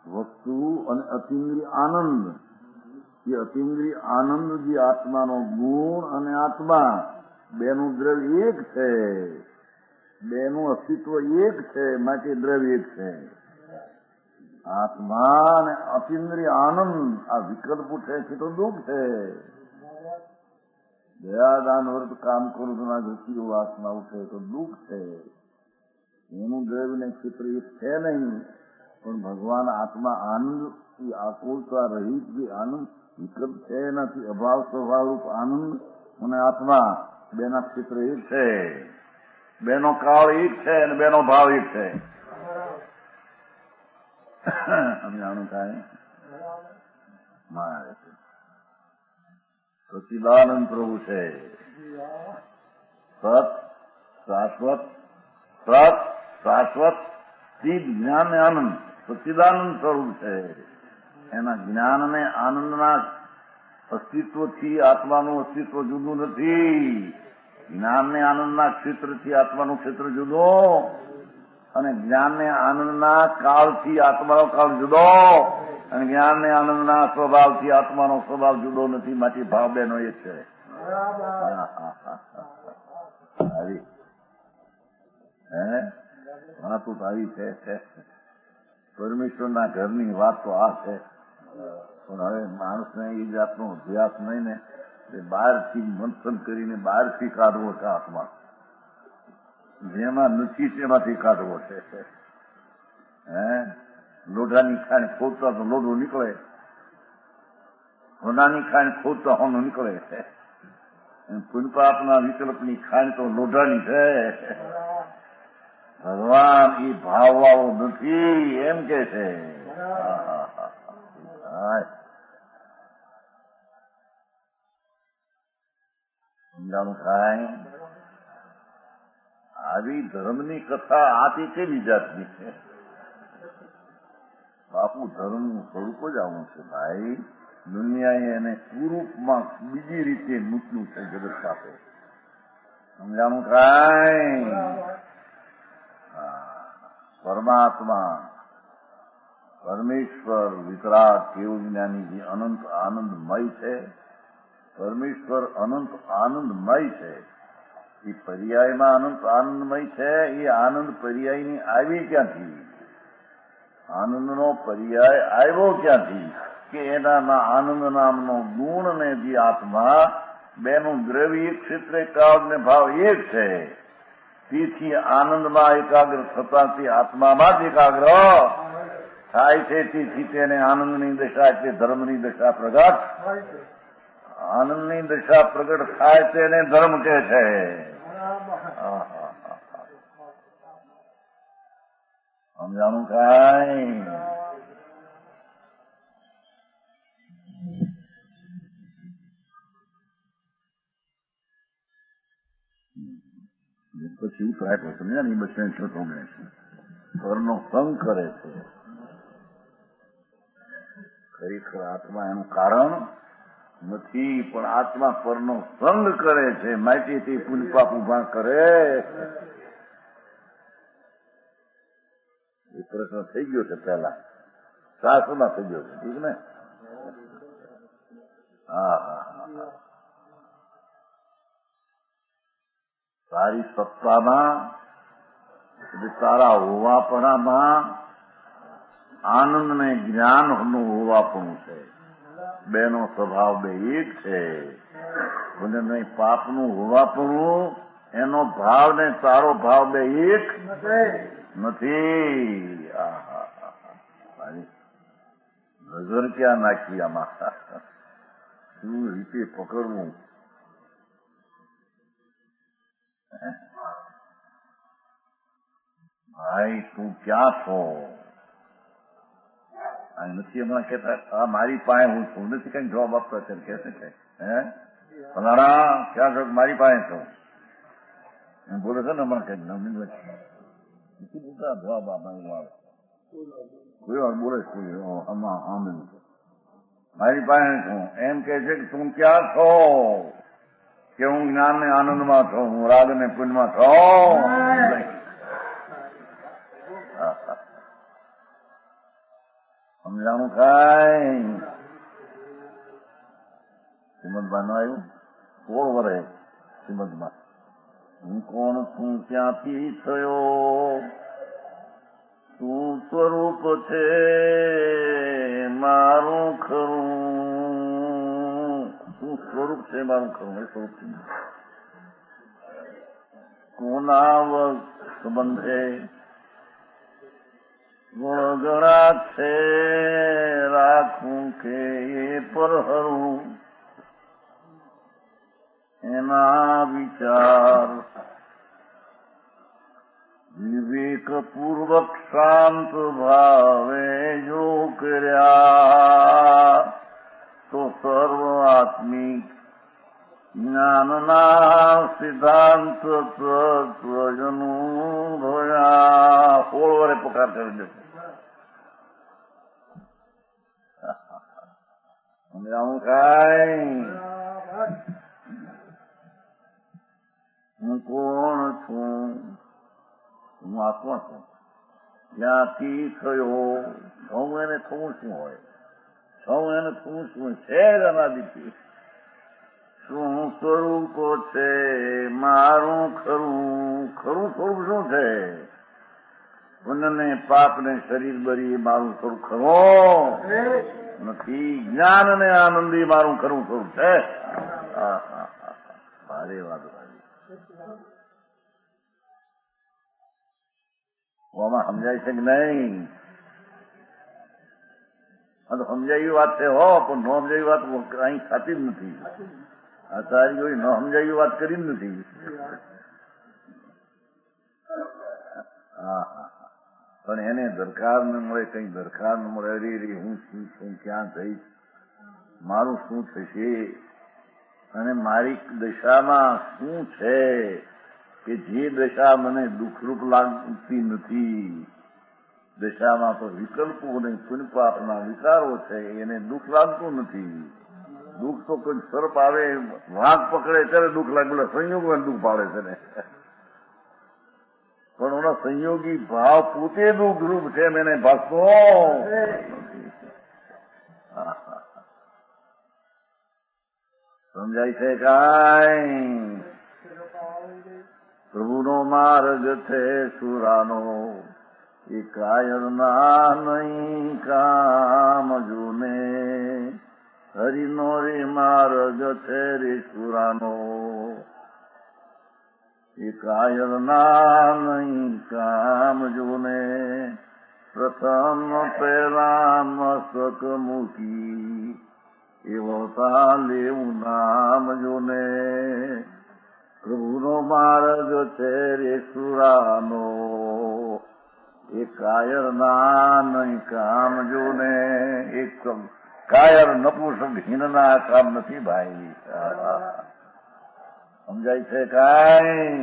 વસ્તુ અને અતિન્દ્રિય આનંદ, એ અતિન્દ્રિય આનંદ જે આત્માનો ગુણ અને આત્મા બેનું દ્રવ્ય એક છે, બેનું અસ્તિત્વ એક છે, માટે દ્રવ્ય એક છે. આત્મા અને અતિન્દ્રિય આનંદ આ વિકલ્પ છે કે તો દુઃખ છે. દયાદાન વ્રત કામ કરું છું ના ગતિઓ વાસના ઉઠે તો દુઃખ છે. એનું દ્રવ્ય ને ક્ષેત્ર એક છે નહીં, પણ ભગવાન આત્મા આનંદ આકુલતા રહિત જે આનંદ વિકલ્પ છે એનાથી અભાવ સ્વભાવરૂપ આનંદ અને આત્મા બેના ક્ષેત્ર એક છે. બેનો કાળ એક છે અને બેનો ભાવ એક છે. સમજાણું થાય મારે સચિદાનંદ પ્રભુ છે. સત શાશ્વત સત શાશ્વત ચિદ જ્ઞાન ને આનંદ સચિદાનંદ સ્વરૂપ છે. એના જ્ઞાન અને આનંદના અસ્તિત્વથી આત્માનું અસ્તિત્વ જુદું નથી. જ્ઞાન ને આનંદના ક્ષેત્રથી આત્માનું ક્ષેત્ર જુદો અને જ્ઞાન ને આનંદના કાળથી આત્માનો કાળ જુદો અને જ્ઞાન ને આનંદના સ્વભાવથી આત્માનો સ્વભાવ જુદો નથી. માટે ભાવ બેનો એક છે. આવી વાતો તો આવી છે. પરમેશ્વરના ઘરની વાત તો આ છે, પણ હવે માણસને એ જાતનો અભ્યાસ નહીં ને એ બહારથી મંથન કરીને બહારથી કાઢવો છે. આત્મા જેમાં નથી તેમાંથી કાઢવો છે. લોઢાની ખાણ ખોદતા તો લોઢું નીકળે, હોનાની ખાણ ખોદતા હોનું નીકળે છે. પુનપાપના વિકલ્પની ખાણ તો લોઢાની છે. ભગવાન એ ભાવવાળો નથી એમ કે છે. સમજાણું થાય. આવી ધર્મની કથા આથી કેવી જાતની છે? બાપુ ધર્મનું સ્વરૂપ જ આવું છે ભાઈ. દુનિયાએ એને સ્વરૂપમાં બીજી રીતે મૂકવું છે જગત સાથે. સમજાણું થાય. પરમાત્મા પરમેશ્વર વિતરાગ કેવું જ્ઞાની જે અનંત આનંદમય છે. પરમેશ્વર અનંત આનંદમય છે. એ પર્યાયમાં અનંત આનંદમય છે. એ આનંદ પર્યાયની આવી ક્યાંથી? આનંદનો પર્યાય આવ્યો ક્યાંથી? કે એના આનંદ નામનો ગુણ ને જે આત્મા બેનું દ્રવ્ય ક્ષેત્રે કાળ ને ભાવ એક છે. તેથી આનંદમાં એકાગ્ર થતા તે આત્મામાં જ એકાગ્ર થાય છે. તેથી તેને આનંદની દશા એટલે ધર્મની દશા પ્રગટ. આનંદની દશા પ્રગટ થાય તેને ધર્મ કહે છે. સમજાણું કાંઈ? પછી ફ્લાઇટ સમજ્યા ને બસ છોટો ગણે છે. ઘરનો સંગ કરે છે. ખરેખર આત્મા એનું કારણ નથી, પણ આત્મા પરનો સંગ કરે છે. માટે તે પુનપાપ ઉભા કરે. એ પ્રશ્ન થઈ ગયો છે પહેલા શાસ્ત્રમાં થઈ ગયો છે. ઠીક ને? હા. તારી સત્તામાં તારા હોવાપણામાં આનંદ ને જ્ઞાનનું હોવાપણું છે. બેનો સ્વભાવ બે એક છે. અને પાપનું હોવાપણું એનો ભાવ ને તારો ભાવ બે એક નથી. નજર ક્યાં નાખી આમાં? શું રીતે પકડવું? ભાઈ તું ક્યાં છો? નથી હમણાં કહેતા મારી પાસે હું છું નથી કઈ જવાબ આપતા છે કે છે ફલાણા ક્યાં છો? મારી પાસે છું એમ બોલે છે ને હમણાં કઈ નવીન નથી બોલતા જવાબ આપવા કોઈ વાર બોલે છે મારી પાસે છું એમ કે છે કે તું ક્યાં છો? કે હું જ્ઞાન ને આનંદમાં છું, હું રાગ ને પુણ્યમાં છું. સમજાણું કાંઈ? શ્રીમદમાં ન આવ્યું 16 વર્ષ શ્રીમદમાં હું કોણ છું, ક્યાંથી થયો, શું સ્વરૂપ છે મારું ખરું, શું સ્વરૂપ છે મારું ખરું, એ સ્વરૂપ છે. કોના સંબંધે ગુણગણા છે, રાખું કે એ પર હરું, એના વિચાર વિવેકપૂર્વક શાંત ભાવે જો કર્યા તો સર્વ આત્મિક જ્ઞાનના સિદ્ધાંત તત્વજનું ભયા. 16 વરે પકાર કરી દે. સમજાવું કાંઈ? હું કોણ છું, હું આત્મા છું, ક્યાંથી થયો, સૌ એને થવું શું હોય, સૌ એને થવું શું છે જ અનાદિથી. શું સ્વરૂપ છે મારું ખરું, ખરું સ્વરૂપ શું છે, પુણ્યને પાપને શરીર બરી મારું સ્વરૂપ ખરું નથી, જ્ઞાન ને આનંદી મારું ખરું સ્વરૂપ છે. ભારે વાત. આમાં સમજાય છે કે નહીં? આ તો સમજાવી વાત છે હો, પણ ન સમજાવી વાત અહીં થતી જ નથી. આ સારી કોઈ ન સમજાવી વાત કરી જ નથી. પણ એને દરકાર ન મળે, કઈ દરકાર ન મળે, અરે હું શું છું, ક્યાં જઈશ, મારું શું થશે, અને મારી દશામાં શું છે કે જે દશા મને દુઃખરૂપ લાગતી નથી. દશામાં તો વિકલ્પો અને પુણ્યપાપના વિચારો છે, એને દુઃખ લાગતું નથી. દુઃખ તો કોઈ સર્પ આવે વાઘ પકડે ત્યારે દુઃખ લાગે, સંયોગમાં દુઃખ પાડે છે ને. પણ ઓના સંયોગી ભાવ પોતે દુઃખરૂપ છે, એને ભાગતો સમજાય છે કાંઈ? પ્રભુનો માર્ગ છે સુરાનો, એ કાયરના નહીં કામ જુને, હરિનો રે માર્ગ છે રે સુરાનો, એ કાયરના નહીં કામ જુને, પ્રથમ પહેલા મસ્તક મૂકી એવો તા લેવું નામ જોને. પ્રભુનો માર્ગ છે રે સુરાનો, એ કાયર ના નહીં કામ જોને. એક કાયર નપુસક હીનના કામ નથી ભાઈ. સમજાય છે કાંઈ?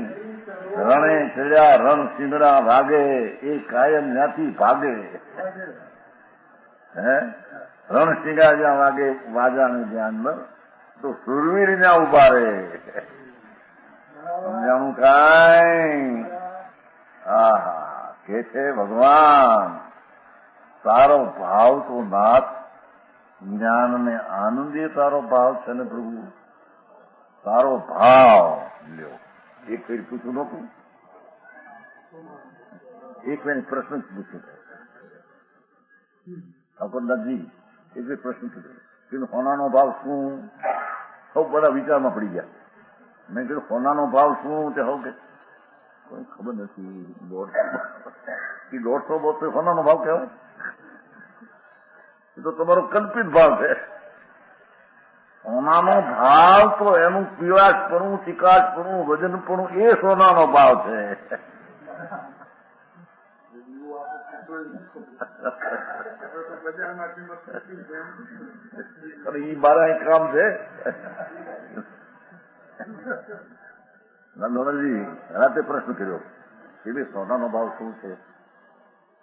રણે ચડ્યા રણ સિંગડા ભાગે, એ કાયર જ્યાંથી ભાગે. હે રણસિંગા જ્યાં વાગે વાજાનું ધ્યાન તો સુરવીર ત્યાં ઉભા રહે. સમજાણું કાંઈ? આહા કે છે ભગવાન, તારો ભાવ તો નાથ જ્ઞાન ને આનંદી તારો ભાવ છે ને પ્રભુ. તારો ભાવ લ્યો. એક ફેર પૂછું નતું, એક ફેર પ્રશ્ન પૂછ્યું ઠાકોરદાસજી, એક પ્રશ્ન કીધું સોનાનો ભાવ શું? સૌ બધા વિચારમાં પડી ગયા. મેં કીધું સોનાનો ભાવ શું? તે સૌ કે કોઈ ખબર નથી. 150 સોનાનો ભાવ કહેવાય? એ તો તમારો કલ્પિત ભાવ છે. સોનાનો ભાવ તો એનું પીળાશપણું, ચિકાશપણું, વજનપણું, એ સોનાનો ભાવ છે. એ મારા કામ છે. નંદોનજી રાતે પ્રશ્ન કર્યો કે ભાઈ સોનાનો ભાવ શું છે,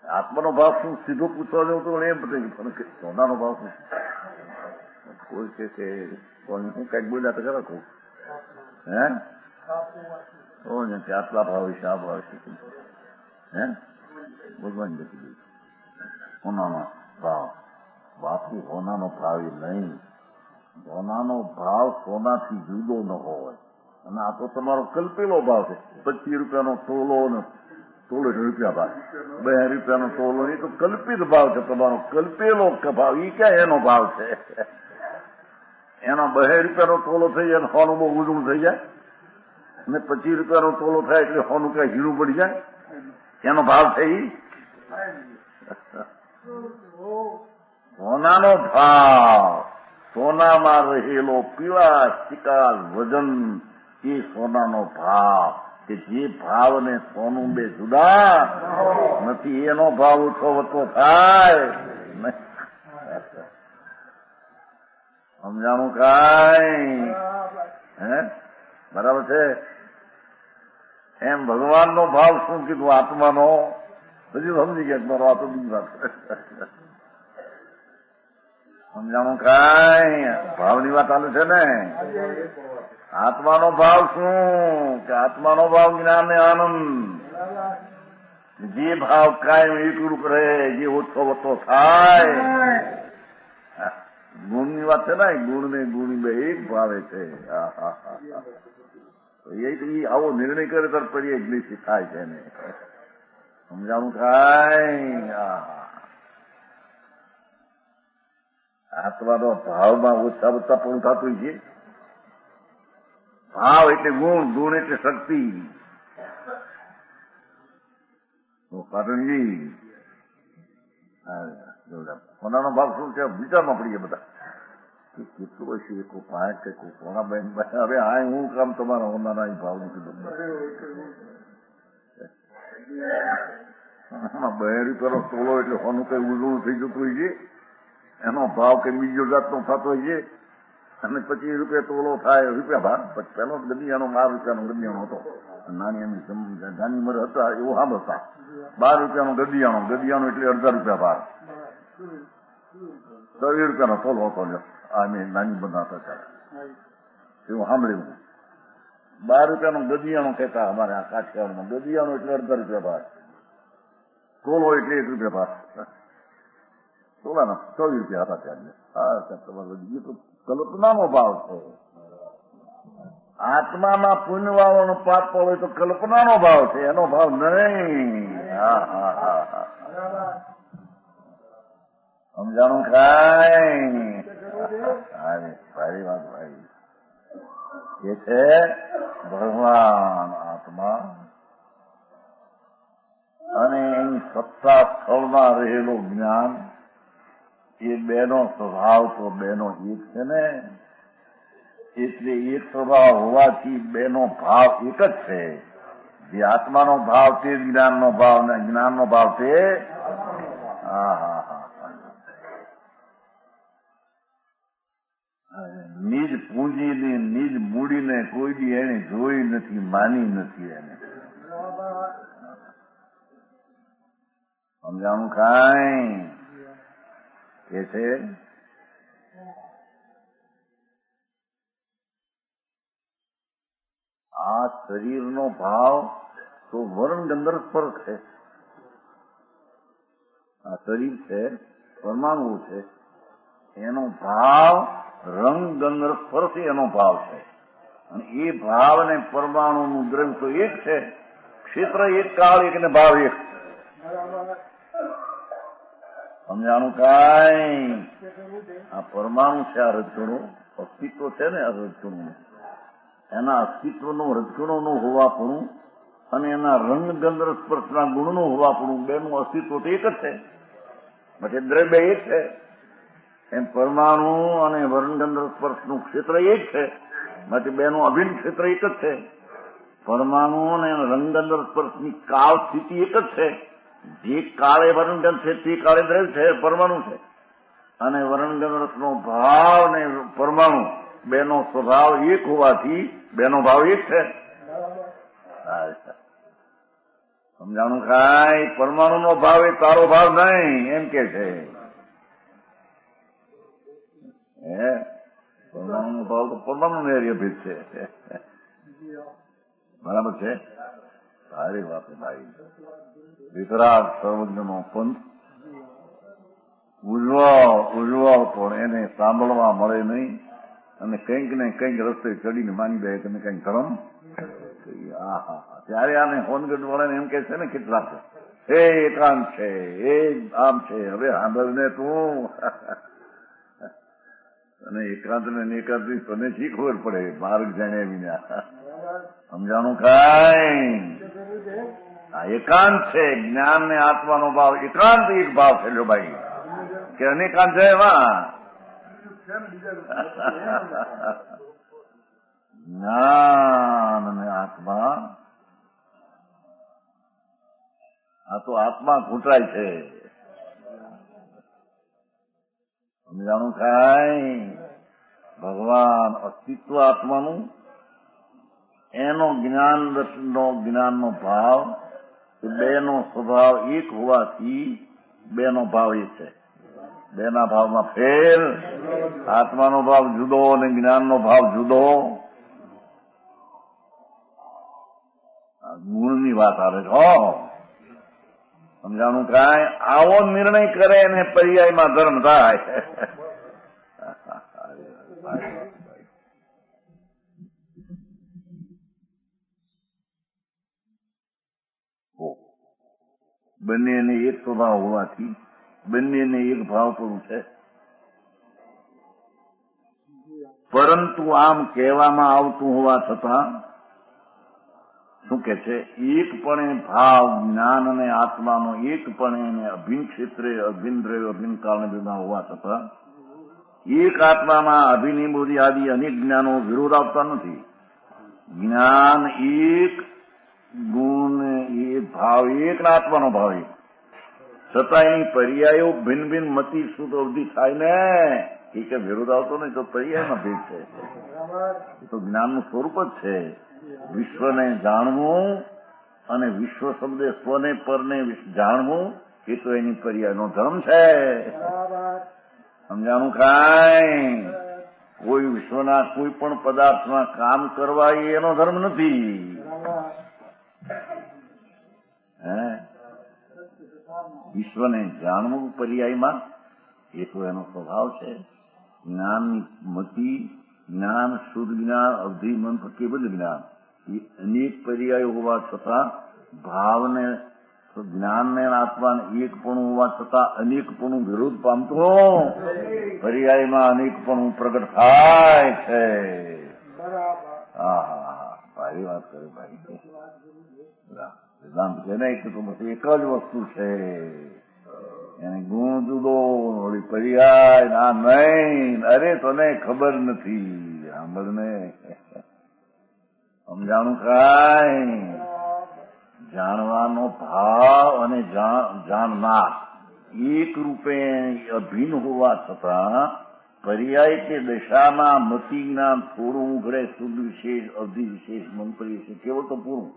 આત્માનો ભાવ શું? સીધો પૂછવા જાઉં તો એમ પણ સોનાનો ભાવ શું? કોઈ છે કે હું કઈક બોલ્યા તો ખરા કહું હે આટલા ભાવ છે, આ ભાવ છે, હે ભગવાન જતી ગઈ. સોનાનો ભાવ બાપુ, સોનાનો ભાવ એ નહીં. સોનાનો ભાવ સોનાથી જુદો ન હોય. અને આ તો તમારો કલ્પેલો ભાવ છે. 25 રૂપિયાનો તોલો ને તોલો રૂપિયા ભાવ, 2 રૂપિયાનો તોલો, એ તો કલ્પિત ભાવ છે તમારો, કલ્પેલો ભાવ. એ ક્યાં એનો ભાવ છે? એનો 2 રૂપિયાનો તોલો થઈ જાય, સોનું બહુ ઊંધું થઈ જાય, અને 25 રૂપિયાનો તોલો થાય એટલે સોનું ક્યાં હીરું પડી જાય? એનો ભાવ છે એ સોનાનો ભાવ. સોનામાં રહેલો પીળા ચિકાસ વજન, એ સોનાનો ભાવ. કે જે ભાવ ને સોનું બે જુદા નથી, એનો ભાવ ઓછો વધતો થાય. સમજાણું કાંઈ? હે, બરાબર છે? એમ ભગવાનનો ભાવ શું કીધું? આત્માનો. હજી સમજી ગયા મારો? આ તો બીજી વાત. સમજાણું કાંઈ? ભાવની વાત ચાલુ છે ને. આત્માનો ભાવ શું? કે આત્માનો ભાવ જ્ઞાન ને આનંદ. જે ભાવ કાયમ એકરૂપ રહે, જે ઓછો વધતો થાય. ગુણની વાત છે ને, ગુણ ને ગુણ બે એક ભાવે છે. એ આવો નિર્ણય કરે તો પછી ઇંગ્લિશ થાય છે ને. સમજાણું કાંઈ? આત્માનો ભાવમાં ઓછા વધતા પણ થતું છે. ભાવ એટલે ગુણ, ગુણ એટલે શક્તિ. સોનાનો ભાવ શું છે? વિચારમાં પડીએ બધા. કેટલું હશે? કોઈ 5 કે કોઈ સોના બેન. હવે આ હું કામ તમારા હોનાના ભાવ નથી. 2 રૂપિયાનો તોલો એટલે સોનું કઈ ઉજળું થઈ જતું હોય છે. એનો ભાવ કઈ બીજો જાતનો થતો હોય છે. અને 25 રૂપિયા તોલો થાય, રૂપિયા ભાવ. પેલો ગદિયાનો 12 રૂપિયાનો ગદિયાનો હતો. નાની નાની ઉંમર હતા એવું સાંભળતા. 12 રૂપિયાનો ગદિયાનો, ગદિયાનો એટલે અડધા રૂપિયા ભાવ. 20 રૂપિયાનો તોલો હતો. આ મેં નાની બનાવતા ત્યારે એવું સાંભળ્યું. 12 રૂપિયાનો ગદિયાનો કહેતા અમારે આ કાઠિયાવાડમાં. ગદિયાનો એટલે અડધા રૂપિયા ભાવ, તોલો એટલે 1 રૂપિયા ભાવ. તોલાના 24 રૂપિયા હતા ત્યારે. તમારે કલ્પનાનો ભાવ છે. આત્મામાં પુણ્યવાળો પાપ હોય તો કલ્પનાનો ભાવ છે, એનો ભાવ નહીં. સમજાણું કાંઈ? સારી વાત ભાઈ. એ છે ભગવાન આત્મા અને એની સત્તા સ્થળમાં રહેલું જ્ઞાન. એ બેનો સ્વભાવ તો બેનો એક છે ને. એટલે એક સ્વભાવ હોવાથી બેનો ભાવ એક જ છે. જે આત્માનો ભાવ તે જ્ઞાનનો ભાવ, ને જ્ઞાનનો ભાવ તે નિજ પૂંજીને નિજ મૂડીને કોઈ દી એને જોઈ નથી, માની નથી એને. સમજાણું કાંઈ? એ છે આ શરીરનો ભાવ તો વર્ણ ગંધર્વ સ્પર્શ છે. આ શરીર છે, પરમાણુ છે, એનો ભાવ રંગ ગંધર્વ સ્પર્શ એનો ભાવ છે. અને એ ભાવ અને પરમાણુનું દ્રવ્ય તો એક છે. ક્ષેત્ર એક, કાળ એક ને ભાવ એક. સમજાણું કાંઈ? આ પરમાણુ છે, આ રજકણું અસ્તિત્વ છે ને. આ રજકણું એના અસ્તિત્વનું, રજકણોનું હોવાપણું અને એના રંગ ગંધર્વ સ્પર્શના ગુણનું હોવાપણું, બેનું અસ્તિત્વ તો એક જ છે. પછી દ્રવ્ય એક છે. એમ પરમાણુ અને વર્ણ ગંધર્વ સ્પર્શનું ક્ષેત્ર એક છે. માટે બેનું અભિન્ન ક્ષેત્ર એક જ છે. પરમાણુ અને રંગ ગંધર્વ સ્પર્શની કાળ સ્થિતિ એક જ છે. જે કાળે વર્ણગંધ છે તે કાળે દ્રવ્ય છે, પરમાણુ છે. અને વર્ણગંધનો ભાવ ને પરમાણુ બેનો સ્વભાવ એક હોવાથી બેનો ભાવ એક છે. સમજાણું કાંઈ? પરમાણુનો ભાવ એ તારો ભાવ નહીં એમ કે છે. પરમાણુનો ભાવ તો પરમાણુ ને અભિત છે. બરાબર છે. સારી વાત ભાઈ. વિતરાગ સર્વજ્ઞનો પંથ ઉજવાવ પણ એને સાંભળવા મળે નહીં. અને કંઈક ને કંઈક રસ્તે ચડીને માની દે કે કંઈક ધર્મ. ત્યારે આને હોનગઢ વાળાને એમ કે છે ને કેટલા છે, એ એકાંત છે, એ આમ છે, હવે સાંભળને તું. અને એકાંત ને એકાંત તને શી ખબર પડે, માર્ગ જાણે વિના સમજાણું કાંઈ. આ એકાંત છે, જ્ઞાન ને આત્માનો ભાવ એકાંત એક ભાવ છે લો ભાઈ, કે અનેકાંત છે એમાં જ્ઞાન અને આત્મા. આ તો આત્મા ઘૂંટાય છે, સમજાણું કાંઈ. ભગવાન અસ્તિત્વ આત્માનું, એનો જ્ઞાનનો ભાવ, એ બેનો સ્વભાવ એક હોવાથી બેનો ભાવ એક છે. બેના ભાવમાં ફેર, આત્માનો ભાવ જુદો અને જ્ઞાનનો ભાવ જુદો. ગુણની વાત આવે છે, સમજાણું કાંઈ. આવો નિર્ણય કરે અને પર્યાયમાં ધર્મ થાય. બંનેને એક સ્વભાવ હોવાથી બંનેને એક ભાવ પણ છે. પરંતુ આમ કહેવામાં આવતું હોવા છતાં શું કે છે, એકપણે ભાવ જ્ઞાન અને આત્માનો એકપણે અભિન્ન ક્ષેત્રે અભિન્ન દ્રવ્ય અભિન્ન કારણે બધા હોવા છતાં એક આત્મામાં અભિનિબોધી આદિ અનેક જ્ઞાનો વિરોધ આવતા નથી. જ્ઞાન એક, ગુણ એક, ભાવ એક ને આત્માનો ભાવ એક, છતાં એની પર્યાયો ભિન્ન ભિન્ન મતિ શુદ્ધ અવધિ થાય ને એ કે વિરોધ આવતો નહીં, તો પર્યાયમાં ભેદ છે. એ તો જ્ઞાનનું સ્વરૂપ જ છે. વિશ્વને જાણવું અને વિશ્વ શબ્દે સ્વને પરને જાણવું એ તો એની પર્યાયનો ધર્મ છે. સમજાણું કાંઈ. કોઈ વિશ્વના કોઈ પણ પદાર્થમાં કામ કરવા એ એનો ધર્મ નથી. વિશ્વને જાણવું પર્યાયમાં એ તો એનો સ્વભાવ છે. જ્ઞાનની મતિ, જ્ઞાન, શુદ્ધ જ્ઞાન, અવધિ, મંત્ર, કેવલ જ્ઞાન એ અનેક પર્યાયો હોવા છતાં ભાવને, જ્ઞાનને આત્માને એકપણું હોવા છતાં અનેકપણું વિરોધ પામતો પર્યાયમાં અનેકપણું પ્રગટ થાય છે. હા, ભારી વાત કરે ભાઈ. વેદાંત છે ને, એક તો પછી એક જ વસ્તુ છે, એને ગુણ જુદો, પર્યાય ના નહીં. અરે તને ખબર નથી, સાંભળને. સમજાણું કાંઈ. જાણવાનો ભાવ અને જાણનાર એક રૂપે અભિન્ન હોવા છતાં પર્યાય કે દશાના મતિ જ્ઞાન થોડું ઉઘડે, શુદ્ધ વિશેષ, અવધિ વિશેષ, મંત્ર વિશેષ, કેવળ તો પૂરું,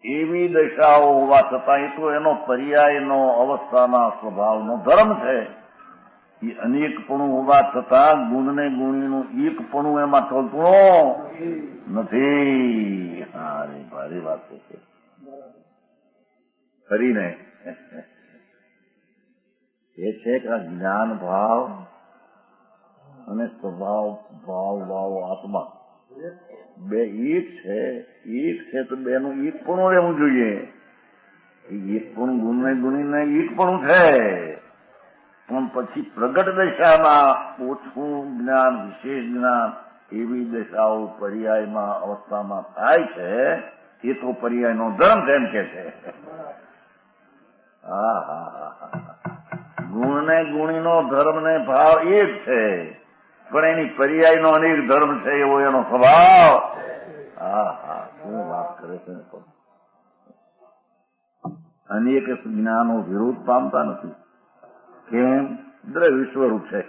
એવી દશાઓ હોવા છતાં એ તો એનો પર્યાયનો અવસ્થાના સ્વભાવનો ધર્મ છે. એ અનેકપણું હોવા છતાં ગુણને ગુણીનું એકપણું એમાં થતું નથી. અરે ભારી વાત છે ખરીને. એ છે કે આ જ્ઞાન ભાવ અને સ્વભાવ ભાવ આત્મા બે એક છે તો બેનું એકપણું રહેવું જોઈએ. એકપણું ગુણને ગુણીને એકપણું છે, પણ પછી પ્રગટ દશામાં ઓછું જ્ઞાન, વિશેષ જ્ઞાન એવી દશાઓ પર્યાયમાં અવસ્થામાં થાય છે. એ તો પર્યાયનો ધર્મ છે એમ કે છે. ગુણને ગુણીનો ધર્મ ને ભાવ એક છે, પણ એની પર્યાયનો અનેક ધર્મ છે એવો એનો સ્વભાવ. શું વાત કરે છે. અનેક જ્ઞાનો વિરોધ પામતા નથી. કેમ? દ્રવ્ય વિશ્વરૂપ છે.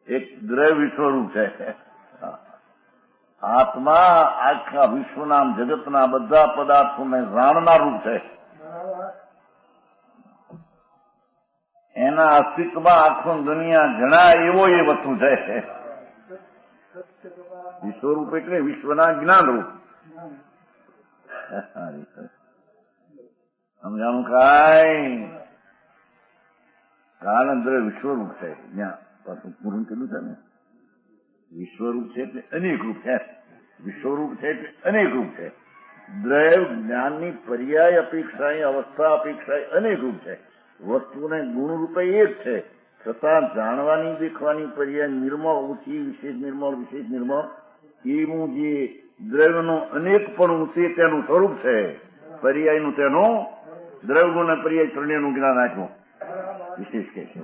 એક દ્રવ્ય વિશ્વરૂપ છે. આત્મા આખા વિશ્વના જગતના બધા પદાર્થોને જાણનાર રૂપ છે. એના અસ્તિત્વમાં આખું દુનિયા જણાય એવો એ વસ્તુ છે. વિશ્વરૂપ એટલે વિશ્વના જ્ઞાન રૂપ. સમજાણું કાંઈ. કારણ દ્રવ્ય વિશ્વરૂપ છે. ત્યાં પાછું પૂરું કીધું છે ને, વિશ્વરૂપ છે એટલે અનેક રૂપ છે. વિશ્વરૂપ છે એટલે અનેક રૂપ છે. દ્રૈવ જ્ઞાનની પર્યાય અપેક્ષાએ અવસ્થા અપેક્ષાએ અનેક રૂપ છે. વસ્તુને ગુણ રૂપે એક છે, છતાં જાણવાની દેખવાની પર્યાય નિર્મળ ઊંચી વિશેષ નિર્મળ એવું જે દ્રવ્યનો અનેકપણું છે તેનું સ્વરૂપ છે. પર્યાયનું તેનું દ્રવ્ય ગુણ પર્યાય ત્રણેયનું જ્ઞાન આપ્યું વિશેષ કે છે.